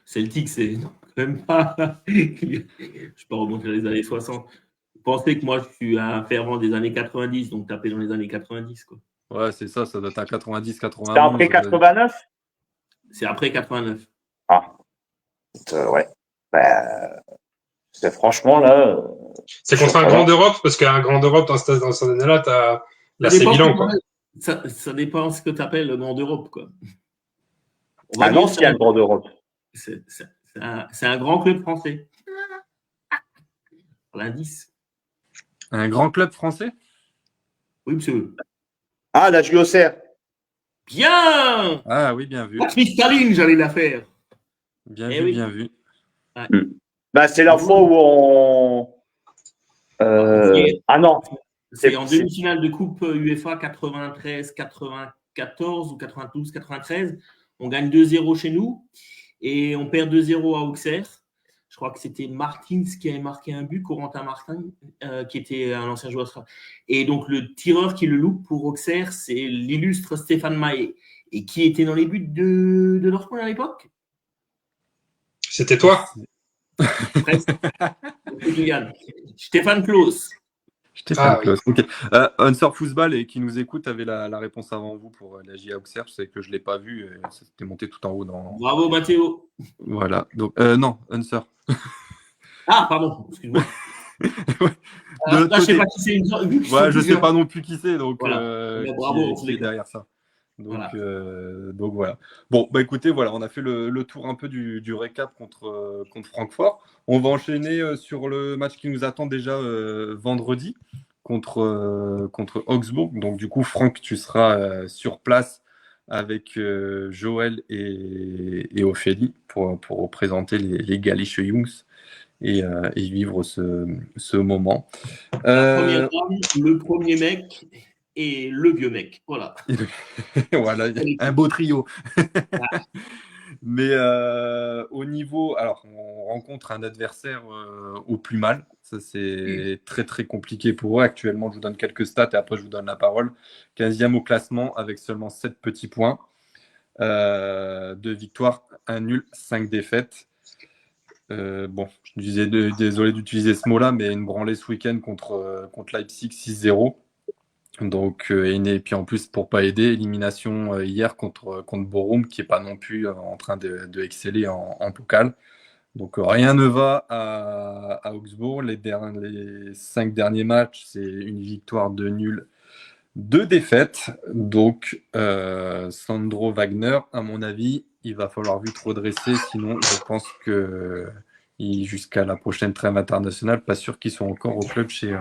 [SPEAKER 5] Celtic, c'est même pas. Je ne vais pas remonter les années 60. Vous pensez que moi, je suis un fervent des années 90, donc tapez dans les années 90, quoi.
[SPEAKER 1] Ouais, c'est ça doit être à 90, 91.
[SPEAKER 2] c'était après 89?
[SPEAKER 5] C'est après 89.
[SPEAKER 2] Ah. Ouais. Bah, c'est franchement là.
[SPEAKER 4] C'est contre un grand d'Europe, parce qu'un grand d'Europe dans cette année-là, t'as l'AC Milan, quoi.
[SPEAKER 5] Ça dépend ce que tu appelles le Grand d'Europe, quoi. On
[SPEAKER 2] Un
[SPEAKER 5] dire
[SPEAKER 2] ancien grand d'Europe.
[SPEAKER 5] c'est un grand club français. L'indice.
[SPEAKER 1] Un grand club français?
[SPEAKER 5] Oui, monsieur.
[SPEAKER 2] Ah, la JOCR.
[SPEAKER 5] Bien!
[SPEAKER 1] Ah oui, bien vu.
[SPEAKER 5] La cristalline, j'allais la faire.
[SPEAKER 1] Bien
[SPEAKER 5] Eh
[SPEAKER 1] vu,
[SPEAKER 5] oui.
[SPEAKER 1] bien vu.
[SPEAKER 2] Bah, c'est la fois où on. Ah non.
[SPEAKER 5] C'est en demi-finale de Coupe UEFA 93, 94 ou 92, 93. On gagne 2-0 chez nous et on perd 2-0 à Auxerre. Je crois que c'était Martins qui avait marqué un but, Corentin Martin, qui était un ancien joueur. Et donc, le tireur qui le loupe pour Auxerre, c'est l'illustre Stéphane Mahé. Et qui était dans les buts de Dortmund à l'époque?
[SPEAKER 4] C'était toi.
[SPEAKER 5] Presque. Stéphane Klaus.
[SPEAKER 1] Stéphane Klaus. Okay. Unser Fußball et qui nous écoute avait la réponse avant vous pour la JA Auxerre. Je sais que je ne l'ai pas vu. Ça s'était monté tout en haut.
[SPEAKER 5] Bravo, Mathéo.
[SPEAKER 1] Voilà. Donc, non, Unser.
[SPEAKER 5] Ah, pardon. Excuse-moi.
[SPEAKER 1] Ouais.
[SPEAKER 5] Là, je ne sais pas qui c'est.
[SPEAKER 1] Ouais, je ne sais pas non plus qui c'est. Donc,
[SPEAKER 5] voilà. Bravo,
[SPEAKER 1] qui est derrière ça. Donc
[SPEAKER 5] voilà.
[SPEAKER 1] Donc voilà. Bon, bah écoutez, voilà, on a fait le tour un peu du récap contre Francfort. On va enchaîner sur le match qui nous attend déjà vendredi contre Augsbourg. Donc du coup, Franck, tu seras sur place avec Joël et Ophélie pour présenter les Gallische Jungs et vivre ce moment.
[SPEAKER 5] Le premier mec et le vieux mec. Voilà.
[SPEAKER 1] Voilà, un beau trio. Mais au niveau. Alors, on rencontre un adversaire au plus mal. Ça, c'est très, très compliqué pour eux. Actuellement, je vous donne quelques stats et après, je vous donne la parole. 15e au classement avec seulement 7 petits points. 2 victoires, 1 nul, 5 défaites. Bon, je disais désolé d'utiliser ce mot-là, mais une branlée ce week-end contre Leipzig 6-0. Donc, et puis en plus, pour pas aider, élimination hier contre Bochum, qui n'est pas non plus en train de exceller en Pokal. Donc rien ne va à Augsbourg. Les 5 derniers matchs, c'est une victoire, 2 nuls, 2 défaites. Donc Sandro Wagner, à mon avis, il va falloir vite redresser. Sinon, je pense que jusqu'à la prochaine trêve internationale, pas sûr qu'ils sont encore au club chez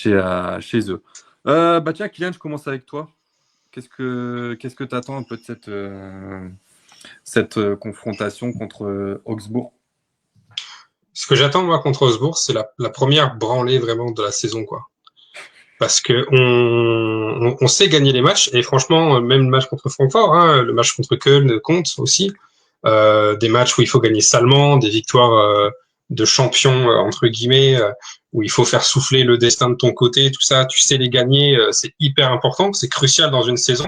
[SPEAKER 1] eux. Tiens, Kylian, je commence avec toi. Qu'est-ce que tu attends un peu de cette confrontation contre Augsbourg?
[SPEAKER 4] Ce que j'attends, moi, contre Augsbourg, c'est la première branlée vraiment de la saison, quoi. Parce que on sait gagner les matchs, et franchement, même le match contre Francfort, hein, le match contre Köln compte aussi. Des matchs où il faut gagner salement, des victoires de champions, entre guillemets, où il faut faire souffler le destin de ton côté, tout ça, tu sais les gagner, c'est hyper important, c'est crucial dans une saison.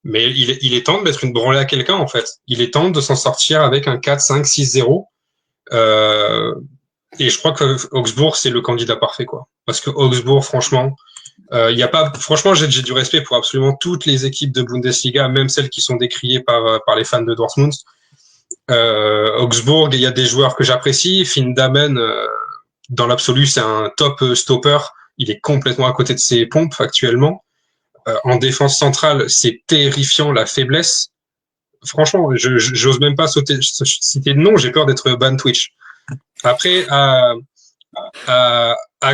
[SPEAKER 4] Mais il est temps de mettre une branlée à quelqu'un, en fait. Il est temps de s'en sortir avec un 4, 5, 6-0. Et je crois que Augsbourg, c'est le candidat parfait, quoi. Parce que Augsbourg, franchement, y a pas, franchement, j'ai du respect pour absolument toutes les équipes de Bundesliga, même celles qui sont décriées par les fans de Dortmund. Augsbourg, il y a des joueurs que j'apprécie. Finn Damen, dans l'absolu, c'est un top stopper. Il est complètement à côté de ses pompes actuellement. En défense centrale, c'est terrifiant la faiblesse. Franchement, j'ose même pas citer de nom, j'ai peur d'être ban Twitch. Après, à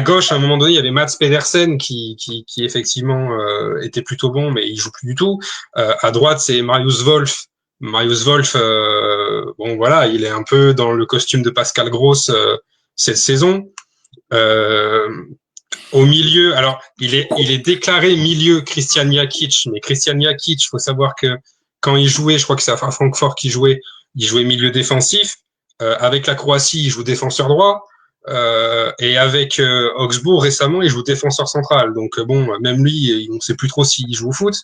[SPEAKER 4] gauche, à un moment donné, il y avait Mats Pedersen qui effectivement était plutôt bon, mais il joue plus du tout. À droite, c'est Marius Wolf. Marius Wolf, bon voilà, il est un peu dans le costume de Pascal Gross cette saison. Au milieu, alors il est déclaré milieu Christian Jakic, mais Christian Jakic, faut savoir que quand il jouait, je crois que c'est à Francfort qu'il jouait, il jouait milieu défensif. Avec la Croatie, il joue défenseur droit. Et avec Augsbourg récemment, il joue défenseur central. Donc bon, même lui, on ne sait plus trop s'il joue au foot.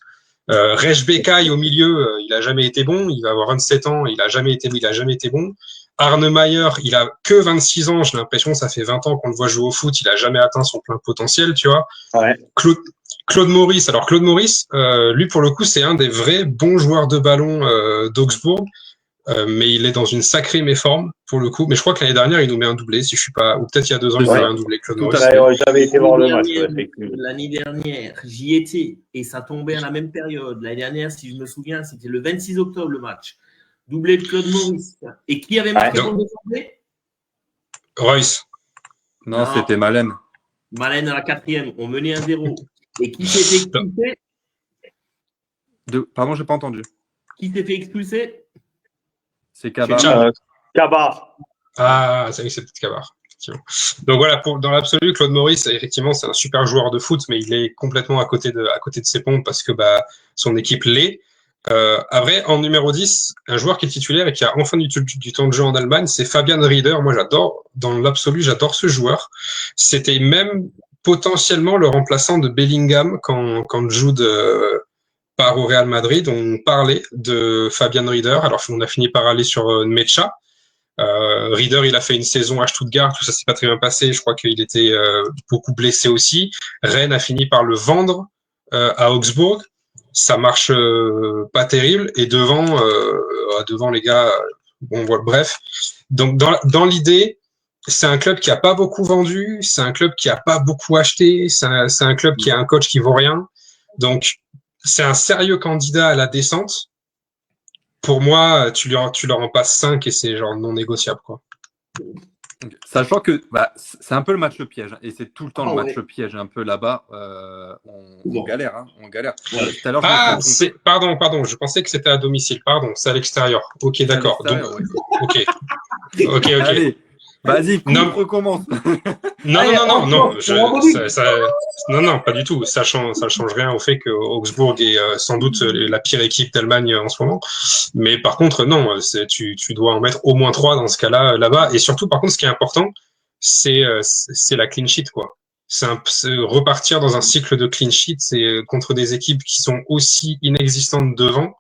[SPEAKER 4] Rej Bekai au milieu, il a jamais été bon. Il va avoir 27 ans, il a jamais été bon. Arne Meyer, il a que 26 ans. J'ai l'impression, ça fait 20 ans qu'on le voit jouer au foot. Il a jamais atteint son plein potentiel, tu vois.
[SPEAKER 2] Ouais.
[SPEAKER 4] Claude Maurice. Alors Claude Maurice, lui pour le coup, c'est un des vrais bons joueurs de ballon d'Augsbourg. Mais il est dans une sacrée méforme pour le coup. Mais je crois que l'année dernière, il nous met un doublé, si je suis pas, ou peut-être il y a 2 ans, il nous met un doublé. Claude Maurice.
[SPEAKER 2] J'avais été voir le match.
[SPEAKER 5] L'année dernière, j'y étais et ça tombait à la même période. L'année dernière, si je me souviens, c'était le 26 octobre le match. Doublé de Claude Maurice. Et qui avait marqué dans le doublé?
[SPEAKER 4] Royce.
[SPEAKER 1] Non, c'était Malen.
[SPEAKER 5] Malen à la 4e. On menait 1-0. Et qui s'est fait expulser?
[SPEAKER 1] Pardon, j'ai pas entendu.
[SPEAKER 5] Qui s'est fait expulser?
[SPEAKER 1] C'est Kabar.
[SPEAKER 2] Kabar.
[SPEAKER 4] Ah, c'est peut-être Kabar. Donc voilà, dans l'absolu, Claude Maurice, effectivement, c'est un super joueur de foot, mais il est complètement à côté de ses pompes parce que son équipe l'est. Après, en numéro 10, un joueur qui est titulaire et qui a enfin du temps de jeu en Allemagne, c'est Fabian Rieder. Moi, dans l'absolu, j'adore ce joueur. C'était même potentiellement le remplaçant de Bellingham quand Jude part au Real Madrid. On parlait de Fabian Rieder. Alors, on a fini par aller sur Mecha. Rieder, il a fait une saison à Stuttgart, tout ça s'est pas très bien passé. Je crois qu'il était beaucoup blessé aussi. Rennes a fini par le vendre à Augsbourg. Ça marche pas terrible. Et devant les gars, bon voilà, bref. Donc dans l'idée, c'est un club qui a pas beaucoup vendu, c'est un club qui a pas beaucoup acheté, c'est un club qui a un coach qui vaut rien. Donc c'est un sérieux candidat à la descente. Pour moi, tu leur en passes 5 et c'est genre non négociable, quoi.
[SPEAKER 1] Okay. Sachant que c'est un peu le match le piège, et c'est tout le temps le match le piège, un peu là-bas, on galère, hein, on galère.
[SPEAKER 5] Ouais.
[SPEAKER 1] Tout à l'heure,
[SPEAKER 4] pardon, je pensais que c'était à domicile, pardon, c'est à l'extérieur. Ok, d'accord. Donc,
[SPEAKER 1] ouais.
[SPEAKER 4] ok.
[SPEAKER 1] Allez, vas-y, recommence.
[SPEAKER 4] Non, non, pas du tout. Ça change rien au fait que Augsbourg est sans doute la pire équipe d'Allemagne en ce moment. Mais par contre, non, tu dois en mettre au moins 3 dans ce cas-là, là-bas. Et surtout, par contre, ce qui est important, c'est la clean sheet, quoi. C'est repartir dans un cycle de clean sheet, c'est contre des équipes qui sont aussi inexistantes devant.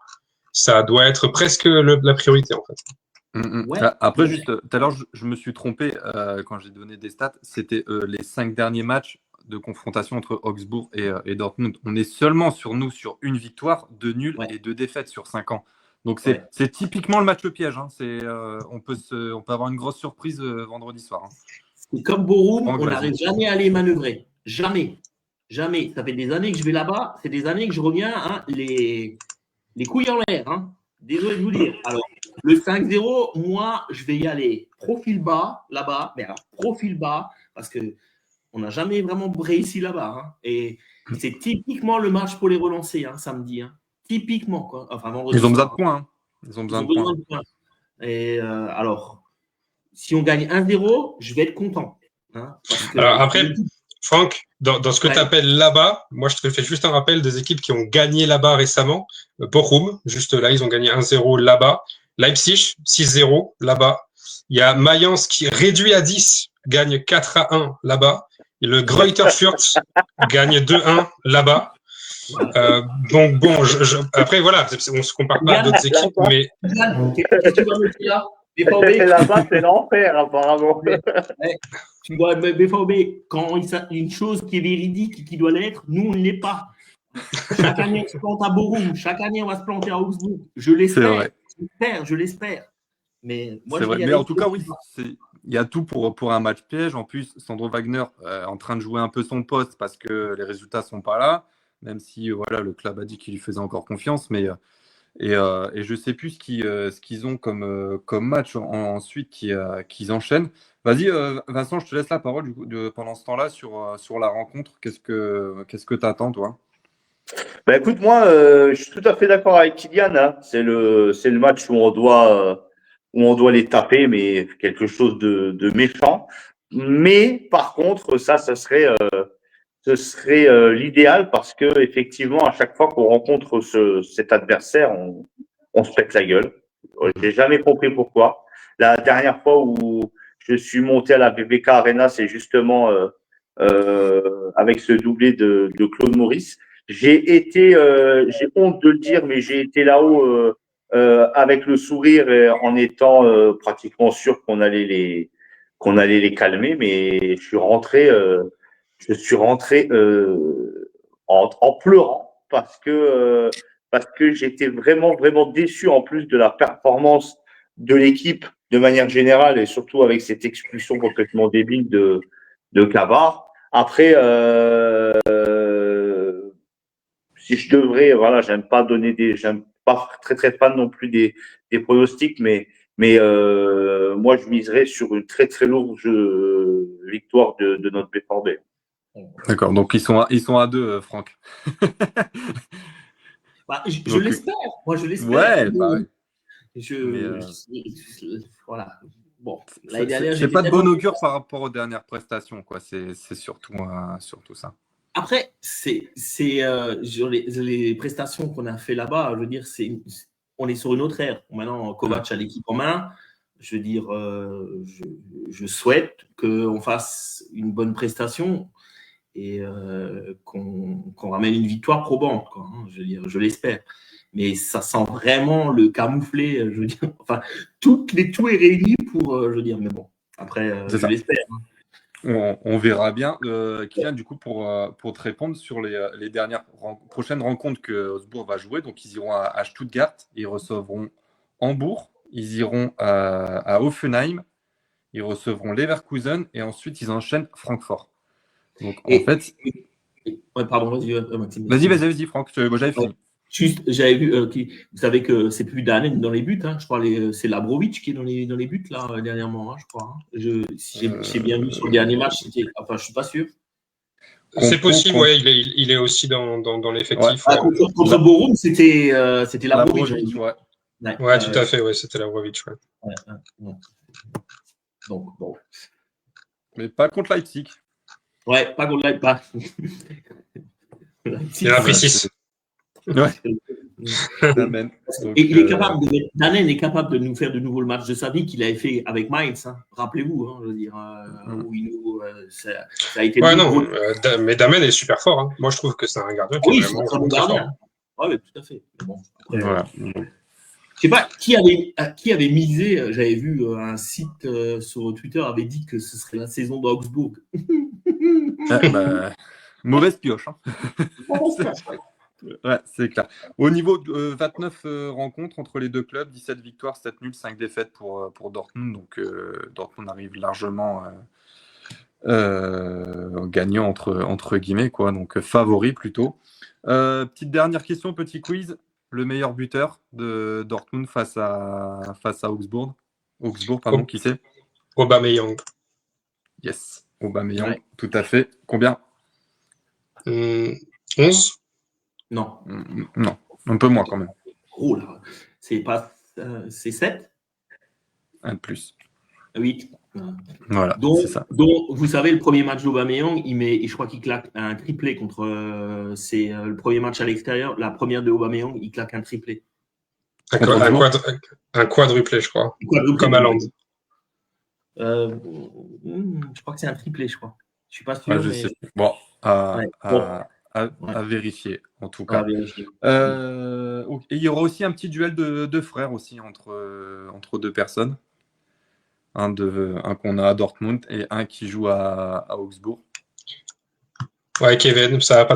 [SPEAKER 4] Ça doit être presque la priorité, en fait.
[SPEAKER 1] Ouais. Après, juste tout à l'heure, je me suis trompé quand j'ai donné des stats. C'était les 5 derniers matchs de confrontation entre Augsbourg et Dortmund. On est seulement sur une victoire, 2 nuls et 2 défaites sur 5 ans. Donc c'est typiquement le match piège. Hein. On peut avoir une grosse surprise vendredi soir. Hein.
[SPEAKER 5] Et comme Borum, on n'arrive jamais à les manœuvrer. Jamais. Jamais. Ça fait des années que je vais là-bas. C'est des années que je reviens, hein, les couilles en l'air. Hein. Désolé de vous dire. Alors, le 5-0, moi, je vais y aller profil bas là-bas. Mais alors, profil bas, parce qu'on n'a jamais vraiment réussi là-bas. Hein. Et c'est typiquement le match pour les relancer, hein, samedi. Hein. Typiquement, quoi. Enfin, vendredi.
[SPEAKER 1] Ils ont besoin de points. Hein. Ils ont besoin de points.
[SPEAKER 5] Et alors, si on gagne 1-0, je vais être content. Hein,
[SPEAKER 4] alors après, Franck, dans ce que tu appelles là-bas, moi je te fais juste un rappel des équipes qui ont gagné là-bas récemment. Bochum, juste là, ils ont gagné 1-0 là-bas. Leipzig, 6-0 là-bas. Il y a Mayence qui réduit à 10, gagne 4-1 là-bas. Et le Greuther Fürth gagne 2-1 là-bas. Donc bon, après voilà, on se compare pas à d'autres équipes, mais
[SPEAKER 2] là-bas, c'est l'enfer apparemment.
[SPEAKER 5] Tu dois BVB, quand une chose qui est véridique et qui doit l'être, nous on ne l'est pas. Chaque année on se plante à Borum, chaque année on va se planter à Augsbourg. Je l'espère. Mais moi,
[SPEAKER 1] c'est vrai. Mais en tout cas, oui, il y a tout pour un match piège. En plus, Sandro Wagner en train de jouer un peu son poste parce que les résultats sont pas là. Même si voilà, le club a dit qu'il lui faisait encore confiance, mais et je sais plus ce qu'ils ont comme match ensuite qu'ils enchaînent. Vas-y, Vincent, je te laisse la parole du coup, pendant ce temps-là sur la rencontre. Qu'est-ce que tu attends, toi?
[SPEAKER 2] Ben écoute, moi, je suis tout à fait d'accord avec Kylian. Hein. C'est le match où on doit les taper, mais quelque chose de méchant. Mais par contre, ce serait l'idéal parce que effectivement, à chaque fois qu'on rencontre cet adversaire, on se pète la gueule. J'ai jamais compris pourquoi. La dernière fois où je suis monté à la BBK Arena, c'est justement avec ce doublé de Claude Maurice. J'ai honte de le dire, mais j'ai été là-haut avec le sourire en étant pratiquement sûr qu'on allait les calmer, mais je suis rentré en pleurant parce que j'étais vraiment vraiment déçu en plus de la performance de l'équipe de manière générale et surtout avec cette expulsion complètement débile de Cavard. Après, si je devrais, voilà, j'aime pas très très fan non plus des pronostics, mais moi je miserais sur une très très lourde victoire de notre BFRB.
[SPEAKER 1] D'accord, donc ils sont à 2, Franck.
[SPEAKER 5] Je l'espère. Moi, je l'espère.
[SPEAKER 1] Ouais,
[SPEAKER 5] voilà. Bon,
[SPEAKER 1] c'est pas de bon augure par rapport aux dernières prestations, quoi. C'est surtout ça.
[SPEAKER 5] Après, c'est les prestations qu'on a fait là-bas. Je veux dire, on est sur une autre ère. Maintenant, Kovac a l'équipe en main. Je veux dire, je souhaite qu'on fasse une bonne prestation et qu'on ramène une victoire probante, quoi, hein, je veux dire, je l'espère. Mais ça sent vraiment le camouflet, je veux dire. Enfin, tout est réuni pour, je veux dire, mais bon, après, je l'espère. Hein.
[SPEAKER 1] On verra bien. Kylian, du coup, pour te répondre sur les dernières prochaines rencontres que Augsbourg va jouer, donc ils iront à Stuttgart, ils recevront Hambourg, ils iront à Hoffenheim, ils recevront Leverkusen et ensuite ils enchaînent Francfort. Donc en fait.
[SPEAKER 5] Ouais, pardon, vas-y, Maxime.
[SPEAKER 1] Vas-y, Franck, j'avais fini.
[SPEAKER 5] Juste, j'avais vu, vous savez que c'est plus d'Allen dans les buts, hein, je crois, c'est Labrovic qui est dans les buts, là, dernièrement, hein, je crois. Hein. Si j'ai bien vu sur le dernier match, enfin, je suis pas sûr.
[SPEAKER 4] C'est possible, ouais, il est aussi dans l'effectif.
[SPEAKER 5] Ouais. Contre Borum, c'était Labrovic.
[SPEAKER 4] Ouais, tout à fait, ouais, c'était Labrovic, ouais.
[SPEAKER 5] Donc, bon.
[SPEAKER 1] Mais pas contre Leipzig.
[SPEAKER 5] Ouais, pas contre Leipzig.
[SPEAKER 4] Il y en a pris 6.
[SPEAKER 1] Ouais.
[SPEAKER 5] Dannen est capable de nous faire de nouveau le match de sa vie qu'il avait fait avec Mainz. Hein. Rappelez-vous, hein, je veux dire, où ça a été.
[SPEAKER 4] Ouais, non, mais Damen est super fort. Hein. Moi, je trouve que c'est un gardien qui est vraiment
[SPEAKER 5] très bon gardien. Oui, tout à fait. Mais bon, après,
[SPEAKER 1] voilà.
[SPEAKER 5] Je sais pas qui avait misé. J'avais vu un site sur Twitter avait dit que ce serait la saison d'Augsbourg.
[SPEAKER 1] Mauvaise pioche. Hein. Ouais, c'est clair. Au niveau de 29 rencontres entre les deux clubs, 17 victoires, 7 nuls, 5 défaites pour Dortmund. Donc Dortmund arrive largement gagnant entre guillemets, quoi. Donc favori plutôt. Petite dernière question, petit quiz. Le meilleur buteur de Dortmund face à Augsbourg. Augsbourg, pardon, qui c'est?
[SPEAKER 4] Aubameyang.
[SPEAKER 1] Yes, Aubameyang,
[SPEAKER 5] Ouais.
[SPEAKER 1] tout à fait. Combien?
[SPEAKER 4] 11?
[SPEAKER 5] Non.
[SPEAKER 1] Non, un peu moins quand même.
[SPEAKER 5] Oh là, c'est 7?
[SPEAKER 1] Un de plus.
[SPEAKER 5] 8.
[SPEAKER 1] Voilà,
[SPEAKER 5] Donc,
[SPEAKER 1] c'est ça.
[SPEAKER 5] vous savez, le premier match d'Aubameyang, je crois qu'il claque un triplé contre. C'est le premier match à l'extérieur. La première de Aubameyang, il claque un triplé.
[SPEAKER 4] Un quadruplé, je crois. Comme Haaland.
[SPEAKER 5] Je crois que c'est un triplé, je crois. Je suis pas sûr.
[SPEAKER 1] Je sais. Bon, à vérifier, en tout cas. Et il y aura aussi un petit duel de frères aussi entre deux personnes. Un qu'on a à Dortmund et un qui joue à Augsbourg.
[SPEAKER 4] Ouais, Kevin, ça va pas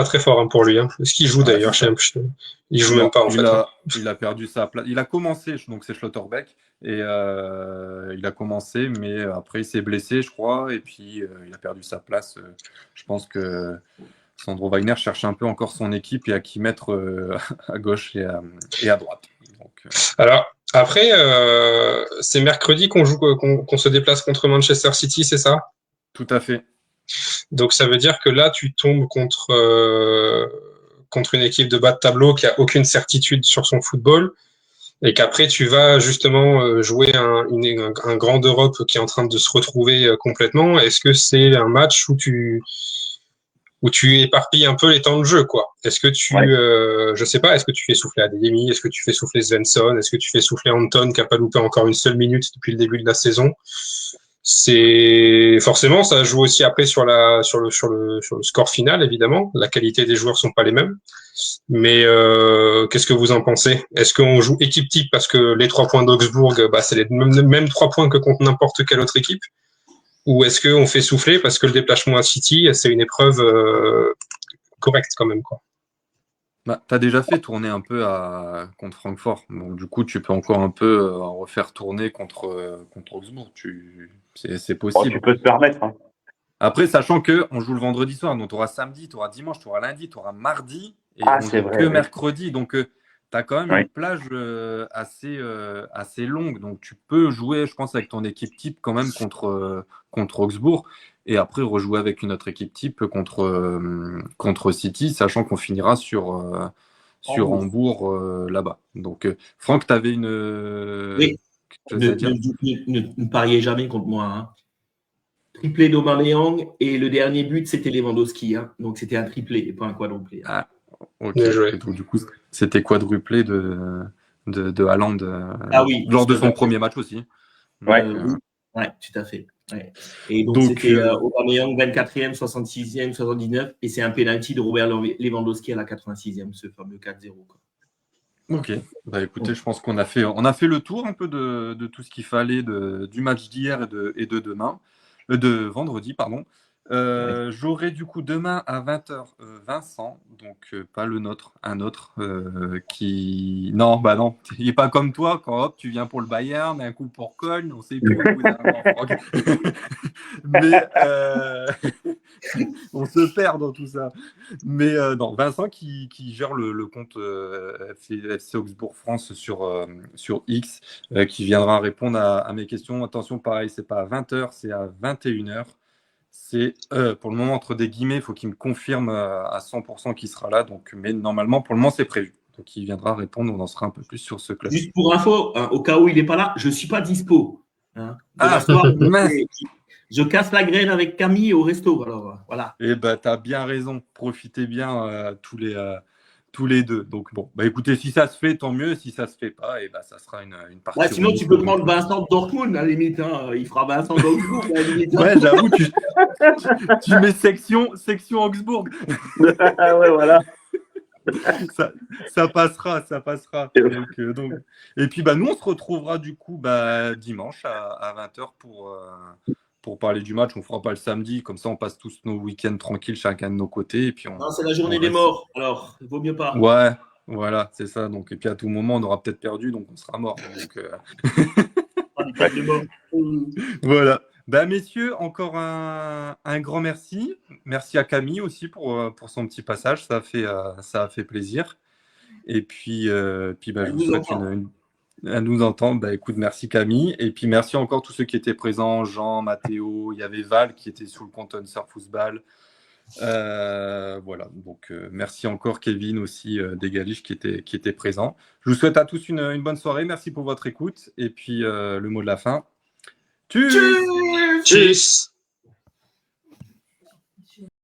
[SPEAKER 4] très fort hein, pour lui. Hein. Est-ce qu'il joue d'ailleurs? Il joue même pas en fait.
[SPEAKER 1] Il a perdu sa place. Il a commencé, donc c'est Schlotterbeck, et il a commencé, mais après il s'est blessé, je crois, et puis il a perdu sa place. Je pense que Sandro Wagner cherche un peu encore son équipe et à qui mettre à gauche et à droite. Donc,
[SPEAKER 4] Alors après, c'est mercredi qu'on se déplace contre Manchester City, c'est ça?
[SPEAKER 1] Tout à fait.
[SPEAKER 4] Donc ça veut dire que là, tu tombes contre une équipe de bas de tableau qui a aucune certitude sur son football et qu'après tu vas justement jouer un grand d'Europe qui est en train de se retrouver complètement. Est-ce que c'est un match où tu éparpilles un peu les temps de jeu, quoi? Est-ce que je sais pas, est-ce que tu fais souffler Adeyemi? Est-ce que tu fais souffler Svensson? Est-ce que tu fais souffler Anton qui a pas loupé encore une seule minute depuis le début de la saison? C'est forcément, ça joue aussi après sur le score final, évidemment. La qualité des joueurs sont pas les mêmes. Mais qu'est-ce que vous en pensez? Est-ce qu'on joue équipe type parce que les 3 points d'Augsbourg, c'est les mêmes 3 points que contre n'importe quelle autre équipe? Ou est-ce qu'on fait souffler parce que le déplacement à City, c'est une épreuve correcte quand même, quoi?
[SPEAKER 1] Tu as déjà fait tourner un peu contre Francfort. Donc, du coup, tu peux encore un peu refaire tourner contre Augsbourg. C'est possible.
[SPEAKER 2] Tu peux te permettre. Hein.
[SPEAKER 1] Après, sachant qu'on joue le vendredi soir, donc tu auras samedi, tu auras dimanche, tu auras lundi, tu auras mardi, et on joue que mercredi. Donc, tu as quand même une plage assez longue. Donc, tu peux jouer, je pense, avec ton équipe type quand même contre Augsbourg. Et après, rejouer avec une autre équipe type contre City, sachant qu'on finira sur Hambourg là-bas. Donc, Franck, tu avais une.
[SPEAKER 5] Oui. Ne pariez jamais contre moi. Hein. Triplé d'Aubameyang et le dernier but, c'était Lewandowski. Hein. Donc, c'était un triplé et pas un quadruplé. Hein.
[SPEAKER 1] Ah, ok. Et donc, du coup, c'était quadruplé de Haaland lors de son premier match aussi.
[SPEAKER 2] Ouais,
[SPEAKER 5] tout à fait. Ouais. Et donc c'était Aubameyang 24e, 66e, 79 et c'est un penalty de Robert Lewandowski à la 86e, ce fameux 4-0. Quoi.
[SPEAKER 1] Ok, écoutez, je pense qu'on a fait le tour un peu de tout ce qu'il fallait du match d'hier et de demain, de vendredi, pardon. J'aurai du coup demain à 20h Vincent, donc pas le nôtre, un autre qui... Non, il n'est pas comme toi, quand hop, tu viens pour le Bayern, un coup pour Cologne, on ne sait plus. Mais on se perd dans tout ça. Mais non, Vincent qui gère le compte FC Augsbourg France sur X, qui viendra répondre à mes questions. Attention, pareil, c'est pas à 20h, c'est à 21h. C'est pour le moment entre des guillemets, il faut qu'il me confirme à 100% qu'il sera là. Donc, mais normalement, pour le moment, c'est prévu. Donc, il viendra répondre. On en sera un peu plus sur ce club.
[SPEAKER 5] Juste pour info, hein, au cas où il n'est pas là, je ne suis pas dispo. Hein, je casse la graine avec Camille au resto. Alors, voilà.
[SPEAKER 1] Et tu as bien raison. Profitez bien tous les deux. Donc, bon, écoutez, si ça se fait, tant mieux. Si ça ne se fait pas, ça sera une partie.
[SPEAKER 5] Ouais, sinon, tu peux prendre Vincent de Dortmund, à la limite. Hein. Il fera Vincent d'Augsbourg, à la limite.
[SPEAKER 1] Ouais, j'avoue, tu mets section Augsbourg.
[SPEAKER 2] Ouais, voilà.
[SPEAKER 1] Ça passera. Donc. Et puis, nous, on se retrouvera du coup dimanche à 20h pour parler du match. On ne fera pas le samedi, comme ça on passe tous nos week-ends tranquilles, chacun de nos côtés. Et puis
[SPEAKER 5] non, c'est la journée des morts, alors il vaut mieux pas.
[SPEAKER 1] Ouais, voilà, c'est ça. Donc, et puis à tout moment, on aura peut-être perdu, donc on sera mort. Donc, voilà. Ben, messieurs, encore un grand merci. Merci à Camille aussi pour son petit passage. Ça a fait plaisir. Et puis je vous souhaite à nous entendre. Ben, écoute, merci Camille. Et puis merci encore tous ceux qui étaient présents, Jean, Mathéo, il y avait Val qui était sous le compte Unsurf Football. Voilà, donc merci encore Kevin aussi des Galiches qui était présent. Je vous souhaite à tous une bonne soirée. Merci pour votre écoute. Et puis le mot de la fin. Tschüss.
[SPEAKER 4] Tschüss.